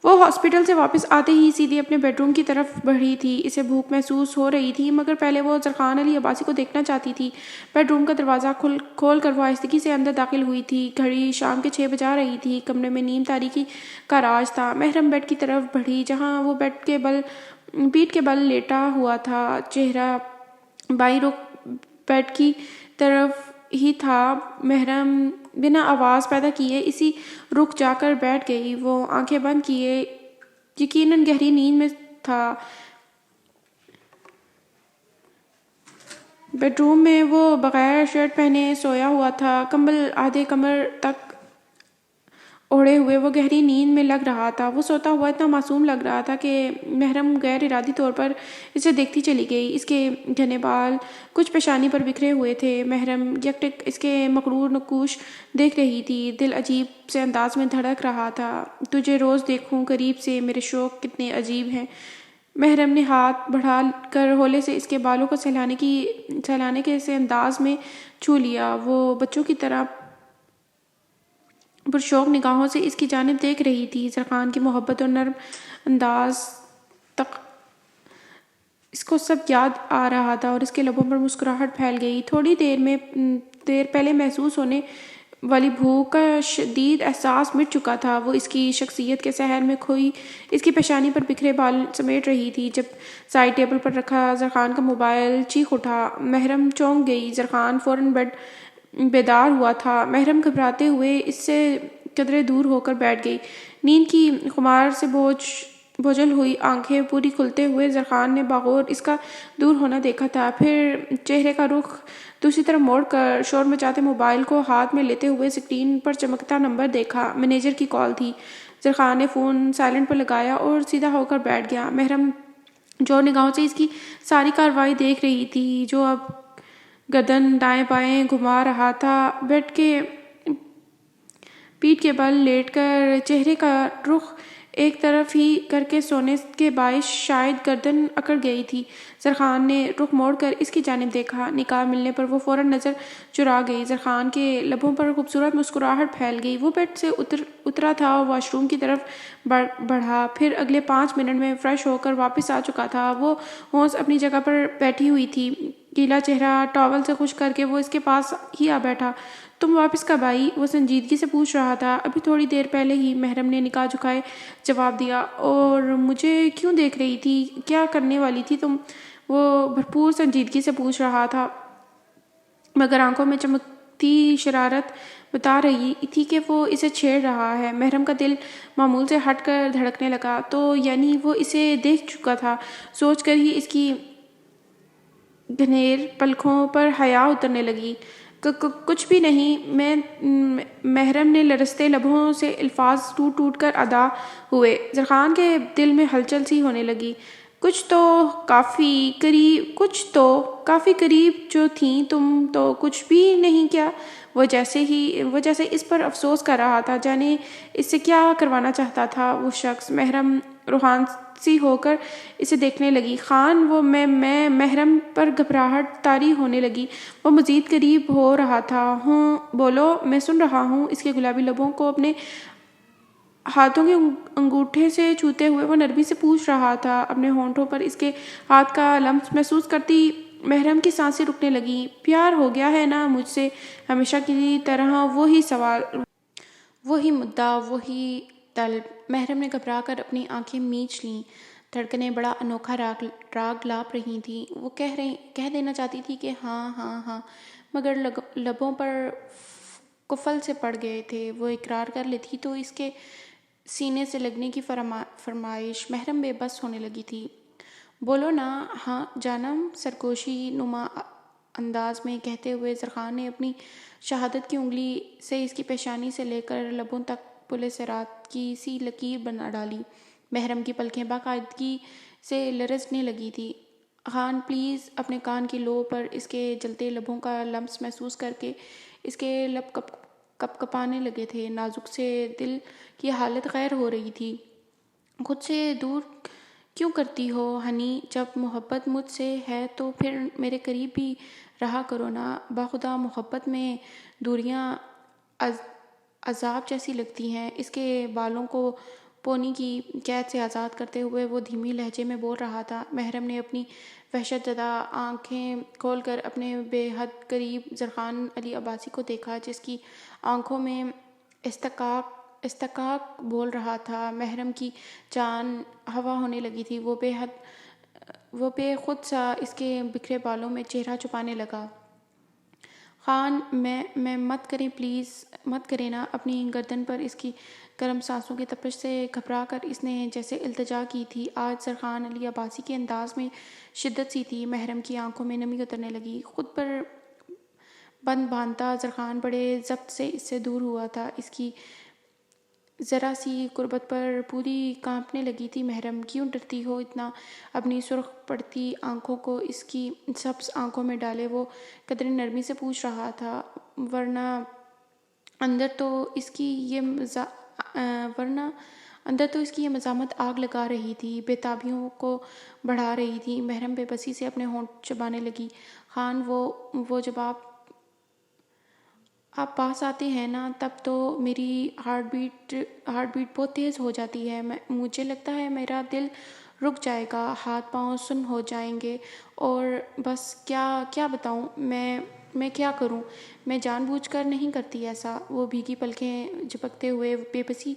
وہ ہاسپٹل سے واپس آتے ہی سیدھی اپنے بیڈ روم کی طرف بڑھی تھی۔ اسے بھوک محسوس ہو رہی تھی، مگر پہلے وہ زرخان علی عباسی کو دیکھنا چاہتی تھی۔ بیڈ روم کا دروازہ کھول کر وہ آہستگی سے اندر داخل ہوئی تھی۔ گھڑی شام کے 6 بجا رہی تھی۔ کمرے میں نیم تاریکی کا راج تھا۔ محرم بیڈ کی طرف بڑھی جہاں وہ پیٹھ کے بل لیٹا ہوا تھا۔ چہرہ بائیں رخ بیڈ کی طرف ہی تھا۔ محرم بنا آواز پیدا کیے اسی رخ جا کر بیٹھ گئی۔ وہ آنکھیں بند کیے یقیناً گہری نیند میں تھا۔ بیڈ روم میں وہ بغیر شرٹ پہنے سویا ہوا تھا، کمبل آدھے کمر تک اوڑھے ہوئے وہ گہری نیند میں لگ رہا تھا۔ وہ سوتا ہوا اتنا معصوم لگ رہا تھا کہ محرم غیر ارادی طور پر اسے دیکھتی چلی گئی۔ اس کے گھنے بال کچھ پیشانی پر بکھرے ہوئے تھے۔ محرم یکٹک اس کے مغرور نقوش دیکھ رہی تھی۔ دل عجیب سے انداز میں دھڑک رہا تھا۔ تجھے روز دیکھوں قریب سے، میرے شوق کتنے عجیب ہیں۔ محرم نے ہاتھ بڑھا کر ہولے سے اس کے بالوں کو سہلانے کے سے انداز میں چھو لیا۔ وہ بچوں کی طرح پرشوق نگاہوں سے اس کی جانب دیکھ رہی تھی۔ زرخان کی محبت اور نرم انداز تک اس کو سب یاد آ رہا تھا اور اس کے لبوں پر مسکراہٹ پھیل گئی۔ تھوڑی دیر پہلے محسوس ہونے والی بھوک کا شدید احساس مٹ چکا تھا۔ وہ اس کی شخصیت کے سحر میں کھوئی اس کی پیشانی پر بکھرے بال سمیٹ رہی تھی۔ جب سائڈ ٹیبل پر رکھا زرخان کا موبائل چیخ اٹھا۔ محرم چونک گئی۔ زرخان فوراً بیدار ہوا تھا۔ محرم گھبراتے ہوئے اس سے قدرے دور ہو کر بیٹھ گئی۔ نیند کی خمار سے بوجھل ہوئی آنکھیں پوری کھلتے ہوئے زرخان نے باغور اس کا دور ہونا دیکھا تھا، پھر چہرے کا رخ دوسری طرف موڑ کر شور مچاتے موبائل کو ہاتھ میں لیتے ہوئے اسکرین پر چمکتا نمبر دیکھا۔ مینیجر کی کال تھی۔ زرخان نے فون سائلنٹ پر لگایا اور سیدھا ہو کر بیٹھ گیا۔ محرم جو نگاہوں سے اس کی ساری کارروائی دیکھ رہی تھی، جو اب گردن دائیں بائیں گھما رہا تھا، بیڈ کے پیٹھ کے بل لیٹ کر چہرے کا رخ ایک طرف ہی کر کے سونے کے باعث شاید گردن اکڑ گئی تھی۔ زرخان نے رخ موڑ کر اس کی جانب دیکھا۔ نقاب ملنے پر وہ فوراً نظر چرا گئی۔ زرخان کے لبوں پر خوبصورت مسکراہٹ پھیل گئی۔ وہ بیڈ سے اترا تھا اور واش روم کی طرف بڑھا، پھر اگلے 5 منٹ میں فریش ہو کر واپس آ چکا تھا۔ وہ ہونس اپنی جگہ پر بیٹھی ہوئی تھی۔ گیلا چہرہ ٹاول سے خشک کر کے وہ اس کے پاس ہی آ بیٹھا۔ تم واپس کب آئی؟ وہ سنجیدگی سے پوچھ رہا تھا۔ ابھی تھوڑی دیر پہلے ہی، محرم نے نکاح جھکائے جواب دیا۔ اور مجھے کیوں دیکھ رہی تھی؟ کیا کرنے والی تھی تم؟ وہ بھرپور سنجیدگی سے پوچھ رہا تھا، مگر آنکھوں میں چمکتی شرارت بتا رہی تھی کہ وہ اسے چھیڑ رہا ہے۔ محرم کا دل معمول سے ہٹ کر دھڑکنے لگا۔ تو یعنی وہ اسے دیکھ چکا تھا؟ سوچ کر ہی اس کی گھنیر پلکوں پر حیا اترنے لگی۔ کچھ بھی نہیں۔ محرم نے لرزتے لبوں سے الفاظ ٹوٹ ٹوٹ کر ادا ہوئے۔ زرخان کے دل میں ہلچل سی ہونے لگی۔ کچھ تو کافی قریب جو تھیں، تم تو کچھ بھی نہیں کیا۔ وہ جیسے اس پر افسوس کر رہا تھا، جانے اس سے کیا کروانا چاہتا تھا وہ شخص۔ محرم روحان سی ہو کر اسے دیکھنے لگی۔ خان وہ میں محرم پر گھبراہٹ طاری ہونے لگی۔ وہ مزید قریب ہو رہا تھا۔ ہوں بولو، میں سن رہا ہوں۔ اس کے گلابی لبوں کو اپنے ہاتھوں کے انگوٹھے سے چھوتے ہوئے وہ نرمی سے پوچھ رہا تھا۔ اپنے ہونٹوں پر اس کے ہاتھ کا لمس محسوس کرتی محرم کی سانسیں رکنے لگیں۔ پیار ہو گیا ہے نا مجھ سے؟ ہمیشہ کی طرح وہی سوال، وہی مدعا، وہی طلب۔ محرم نے گھبرا کر اپنی آنکھیں میچ لیں۔ دھڑکنیں بڑا انوکھا راگ لاپ رہی تھیں۔ وہ کہہ دینا چاہتی تھی کہ ہاں ہاں ہاں، مگر لبوں پر قفل سے پڑ گئے تھے۔ وہ اقرار کر لیتی تو اس کے سینے سے لگنے کی فرمائش۔ محرم بے بس ہونے لگی تھی۔ بولو نا۔ ہاں جانم، سرگوشی نما انداز میں کہتے ہوئے زرخان نے اپنی شہادت کی انگلی سے اس کی پیشانی سے لے کر لبوں تک پلے صراط کی سی لکیر بنا ڈالی۔ محرم کی پلکیں باقاعدگی سے لرزنے لگی تھی۔ خان پلیز۔ اپنے کان کی لو پر اس کے جلتے لبوں کا لمس محسوس کر کے اس کے لب کپکپانے لگے تھے۔ نازک سے دل کی حالت غیر ہو رہی تھی۔ خود سے دور کیوں کرتی ہو ہنی؟ جب محبت مجھ سے ہے تو پھر میرے قریب بھی رہا کرو نا۔ باخدا محبت میں دوریاں عذاب جیسی لگتی ہیں۔ اس کے بالوں کو پونی کی قید سے آزاد کرتے ہوئے وہ دھیمی لہجے میں بول رہا تھا۔ محرم نے اپنی وحشت زدہ آنکھیں کھول کر اپنے بے حد قریب زرخان علی عباسی کو دیکھا، جس کی آنکھوں میں استحقاق بول رہا تھا۔ محرم کی جان ہوا ہونے لگی تھی، وہ بے خود سا اس کے بکھرے بالوں میں چہرہ چھپانے لگا۔ خان، میں مت کریں پلیز، مت کریں نا۔ اپنی گردن پر اس کی گرم سانسوں کی تپش سے گھبرا کر اس نے جیسے التجا کی تھی۔ آج زرخان علی عباسی کے انداز میں شدت سی تھی۔ محرم کی آنکھوں میں نمی اترنے لگی۔ خود پر بند باندھتا زرخان بڑے ضبط سے اس سے دور ہوا تھا۔ اس کی ذرا سی قربت پر پوری کانپنے لگی تھی۔ محرم، کیوں ڈرتی ہو اتنا؟ اپنی سرخ پڑتی آنکھوں کو اس کی سبز آنکھوں میں ڈالے وہ قدرے نرمی سے پوچھ رہا تھا، ورنہ اندر تو اس کی یہ مزاحمت آگ لگا رہی تھی، بے تابیوں کو بڑھا رہی تھی۔ محرم بے بسی سے اپنے ہونٹ چبانے لگی۔ خان، وہ جب آپ پاس آتے ہیں نا، تب تو میری ہارٹ بیٹ بہت تیز ہو جاتی ہے۔ مجھے لگتا ہے میرا دل رک جائے گا، ہاتھ پاؤں سن ہو جائیں گے، اور بس کیا بتاؤں میں کیا کروں؟ میں جان بوجھ کر نہیں کرتی ایسا۔ وہ بھیگی پلکیں جھپکتے ہوئے بے بسی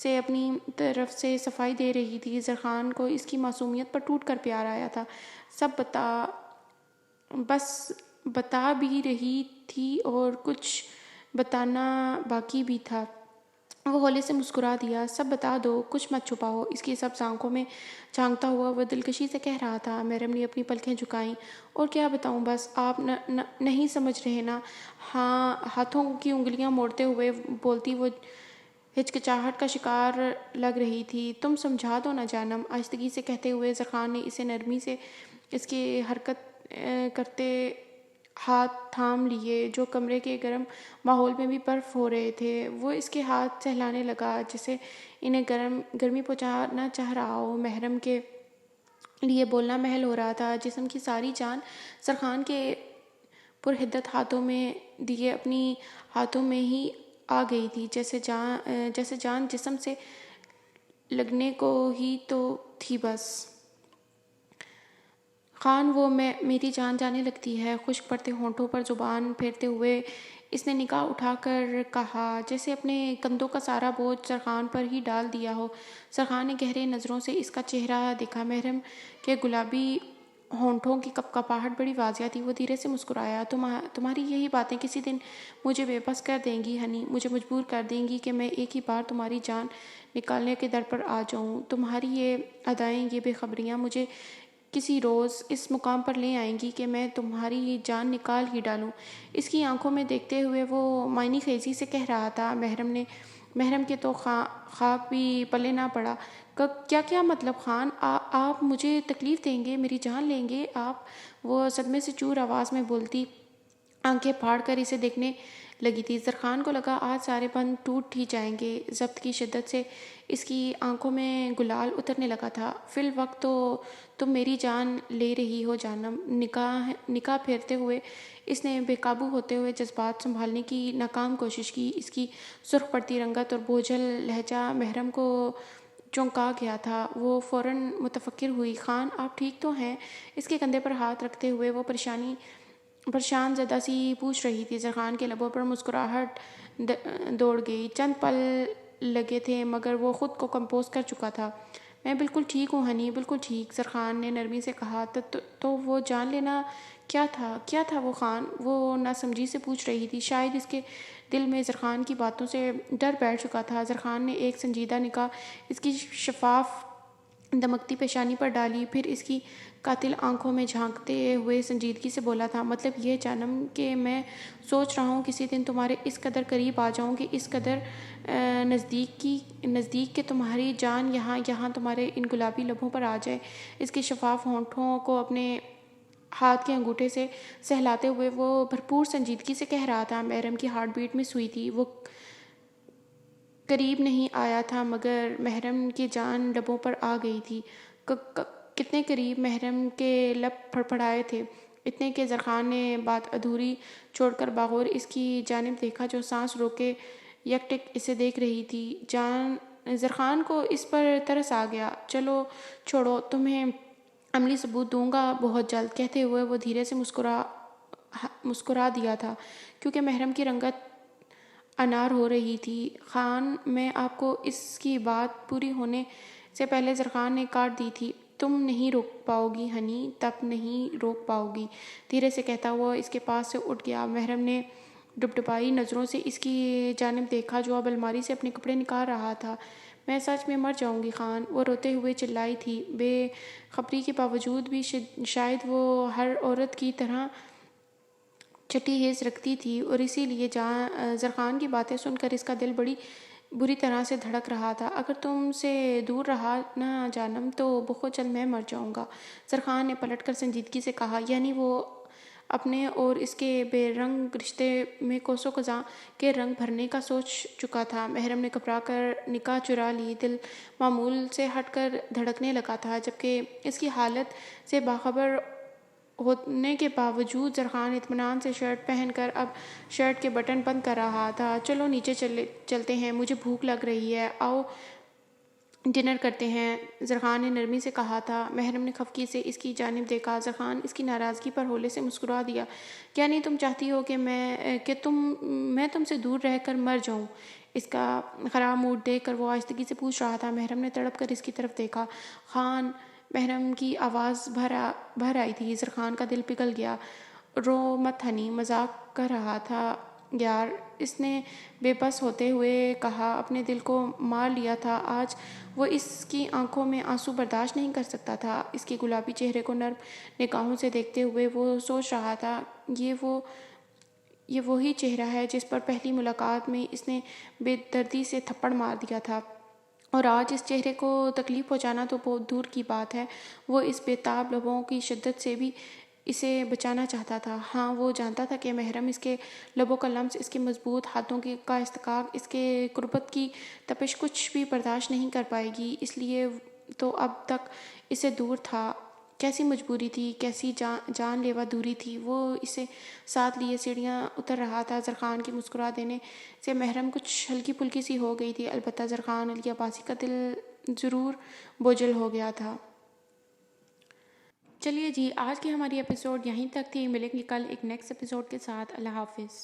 سے اپنی طرف سے صفائی دے رہی تھی۔ زرخان کو اس کی معصومیت پر ٹوٹ کر پیار آیا تھا۔ بس بتا بھی رہی تھی اور کچھ بتانا باقی بھی تھا۔ وہ ہولے سے مسکرا دیا۔ سب بتا دو، کچھ مت چھپاؤ۔ اس کی سبز آنکھوں میں جھانکتا ہوا وہ دلکشی سے کہہ رہا تھا۔ محرم نے اپنی پلکیں جھکائیں۔ اور کیا بتاؤں؟ بس آپ نہیں سمجھ رہے نا؟ ہاتھوں کی انگلیاں موڑتے ہوئے بولتی وہ ہچکچاہٹ کا شکار لگ رہی تھی۔ تم سمجھا دو نا جانم، آہستگی سے کہتے ہوئے زرخان نے اسے نرمی سے اس کے حرکت کرتے ہاتھ تھام لیے، جو کمرے کے گرم ماحول میں بھی برف ہو رہے تھے۔ وہ اس کے ہاتھ سہلانے لگا جیسے انہیں گرمی پہنچانا چاہ رہا ہو۔ محرم کے لیے بولنا محل ہو رہا تھا۔ جسم کی ساری جان زرخان کے پرحدت ہاتھوں میں دیے اپنی ہاتھوں میں ہی آ گئی تھی، جیسے جان جسم سے لگنے کو ہی تو تھی بس۔ خان، وہ میری جان جانے لگتی ہے۔ خشک پڑتے ہونٹوں پر زبان پھیرتے ہوئے اس نے نگاہ اٹھا کر کہا، جیسے اپنے کندھوں کا سارا بوجھ زرخان پر ہی ڈال دیا ہو۔ زرخان نے گہرے نظروں سے اس کا چہرہ دیکھا۔ محرم کے گلابی ہونٹوں کی کپکپاہٹ بڑی واضح تھی۔ وہ دھیرے سے مسکرایا۔ تمہاری یہی باتیں کسی دن مجھے بے بس کر دیں گی ہنی، مجھے مجبور کر دیں گی کہ میں ایک ہی بار تمہاری جان نکالنے کے در پر آ جاؤں۔ تمہاری یہ ادائیں، یہ بے خبریاں مجھے کسی روز اس مقام پر لے آئیں گی کہ میں تمہاری جان نکال ہی ڈالوں۔ اس کی آنکھوں میں دیکھتے ہوئے وہ معنی خیزی سے کہہ رہا تھا۔ محرم کے تو خاک بھی پلے نہ پڑا۔ کیا مطلب خان؟ آپ مجھے تکلیف دیں گے، میری جان لیں گے آپ؟ وہ صدمے سے چور آواز میں بولتی آنکھیں پھاڑ کر اسے دیکھنے لگی تھی۔ زرخان کو لگا آج سارے بند ٹوٹ ہی جائیں گے۔ ضبط کی شدت سے اس کی آنکھوں میں گلال اترنے لگا تھا۔ فی الوقت تو تم میری جان لے رہی ہو جانم۔ نگاہ پھیرتے ہوئے اس نے بے قابو ہوتے ہوئے جذبات سنبھالنے کی ناکام کوشش کی۔ اس کی سرخ پڑتی رنگت اور بوجھل لہجہ محرم کو چونکا گیا تھا۔ وہ فوراً متفکر ہوئی۔ خان، آپ ٹھیک تو ہیں؟ اس کے کندھے پر ہاتھ رکھتے ہوئے وہ پریشان زدہ سی پوچھ رہی تھی۔ زرخان کے لبوں پر مسکراہٹ دوڑ گئی۔ چند پل لگے تھے مگر وہ خود کو کمپوز کر چکا تھا۔ میں بالکل ٹھیک ہوں ہنی، بالکل ٹھیک، زرخان نے نرمی سے کہا۔ تو وہ جان لینا کیا تھا وہ خان؟ وہ ناسمجھی سے پوچھ رہی تھی۔ شاید اس کے دل میں زرخان کی باتوں سے ڈر بیٹھ چکا تھا۔ زرخان نے ایک سنجیدہ نگاہ اس کی شفاف دمکتی پیشانی پر ڈالی، پھر اس کی قاتل آنکھوں میں جھانکتے ہوئے سنجیدگی سے بولا تھا، مطلب یہ جانم کہ میں سوچ رہا ہوں کسی دن تمہارے اس قدر قریب آ جاؤں کہ اس قدر نزدیک کہ تمہاری جان یہاں تمہارے ان گلابی لبوں پر آ جائے۔ اس کے شفاف ہونٹوں کو اپنے ہاتھ کے انگوٹھے سے سہلاتے ہوئے وہ بھرپور سنجیدگی سے کہہ رہا تھا۔ محرم کی ہارٹ بیٹ میں سوئی تھی۔ وہ قریب نہیں آیا تھا مگر محرم کی جان لبوں پر آ گئی تھی۔ کتنے قریب؟ محرم کے لب پھڑپڑائے تھے، اتنے کہ زرخان نے بات ادھوری چھوڑ کر باغور اس کی جانب دیکھا جو سانس روکے یک ٹک اسے دیکھ رہی تھی۔ جان زرخان کو اس پر ترس آ گیا۔ چلو چھوڑو، تمہیں عملی ثبوت دوں گا بہت جلد، کہتے ہوئے وہ دھیرے سے مسکرا دیا تھا کیونکہ محرم کی رنگت انار ہو رہی تھی۔ خان، میں آپ کو اس کی بات پوری ہونے سے پہلے زرخان نے کاٹ دی تھی۔ تم نہیں روک پاؤ گی ہنی، تب نہیں روک پاؤ گی، دھیرے سے کہتا ہوا اس کے پاس سے اٹھ گیا۔ محرم نے ڈبڈبائی نظروں سے اس کی جانب دیکھا جو اب الماری سے اپنے کپڑے نکال رہا تھا۔ میں سچ میں مر جاؤں گی خان، وہ روتے ہوئے چلائی تھی۔ بے خبری کے باوجود بھی شاید وہ ہر عورت کی طرح چھٹی حیث رکھتی تھی اور اسی لیے زرخان کی باتیں سن کر اس کا دل بڑی بری طرح سے دھڑک رہا تھا۔ اگر تم سے دور رہا نہ جانم تو بہت جلد میں مر جاؤں گا، زرخان نے پلٹ کر سنجیدگی سے کہا۔ یعنی وہ اپنے اور اس کے بے رنگ رشتے میں کوسوں قزاں کے رنگ بھرنے کا سوچ چکا تھا۔ محرم نے گھبرا کر نگاہ چرا لی، دل معمول سے ہٹ کر دھڑکنے لگا تھا، جبکہ اس کی حالت سے باخبر ہونے کے باوجود زرخان اطمینان سے شرٹ پہن کر اب شرٹ کے بٹن بند کر رہا تھا۔ چلو نیچے چلتے ہیں، مجھے بھوک لگ رہی ہے، آؤ ڈنر کرتے ہیں، زرخان نے نرمی سے کہا تھا۔ محرم نے خفگی سے اس کی جانب دیکھا۔ زرخان اس کی ناراضگی پر ہولے سے مسکرا دیا۔ یعنی تم چاہتی ہو کہ میں تم سے دور رہ کر مر جاؤں؟ اس کا خراب موڈ دیکھ کر وہ آہستگی سے پوچھ رہا تھا۔ محرم نے تڑپ کر اس کی طرف دیکھا۔ خان، محرم کی آواز بھر آئی تھی۔ زرخان کا دل پگھل گیا۔ رو مت ہنی، مذاق کر رہا تھا یار، اس نے بے بس ہوتے ہوئے کہا۔ اپنے دل کو مار لیا تھا آج وہ اس کی آنکھوں میں آنسو برداشت نہیں کر سکتا تھا۔ اس کے گلابی چہرے کو نرم نگاہوں سے دیکھتے ہوئے وہ سوچ رہا تھا، یہ وہی چہرہ ہے جس پر پہلی ملاقات میں اس نے بے دردی سے تھپڑ مار دیا تھا، اور آج اس چہرے کو تکلیف پہنچانا تو بہت دور کی بات ہے، وہ اس بے تاب لبوں کی شدت سے بھی اسے بچانا چاہتا تھا۔ ہاں، وہ جانتا تھا کہ محرم اس کے لبوں کا لمس، اس کے مضبوط ہاتھوں کا اصطکاک، اس کے قربت کی تپش کچھ بھی برداشت نہیں کر پائے گی، اس لیے تو اب تک اسے دور تھا۔ کیسی مجبوری تھی، کیسی جان لیوا دوری تھی۔ وہ اسے ساتھ لیے سیڑھیاں اتر رہا تھا۔ زرخان کی مسکرا دینے سے محرم کچھ ہلکی پھلکی سی ہو گئی تھی، البتہ زرخان علی عباسی کا دل ضرور بوجھل ہو گیا تھا۔ چلیے جی، آج کی ہماری ایپیسوڈ یہیں تک تھی، ملیں گے کل ایک نیکسٹ ایپیسوڈ کے ساتھ۔ اللہ حافظ۔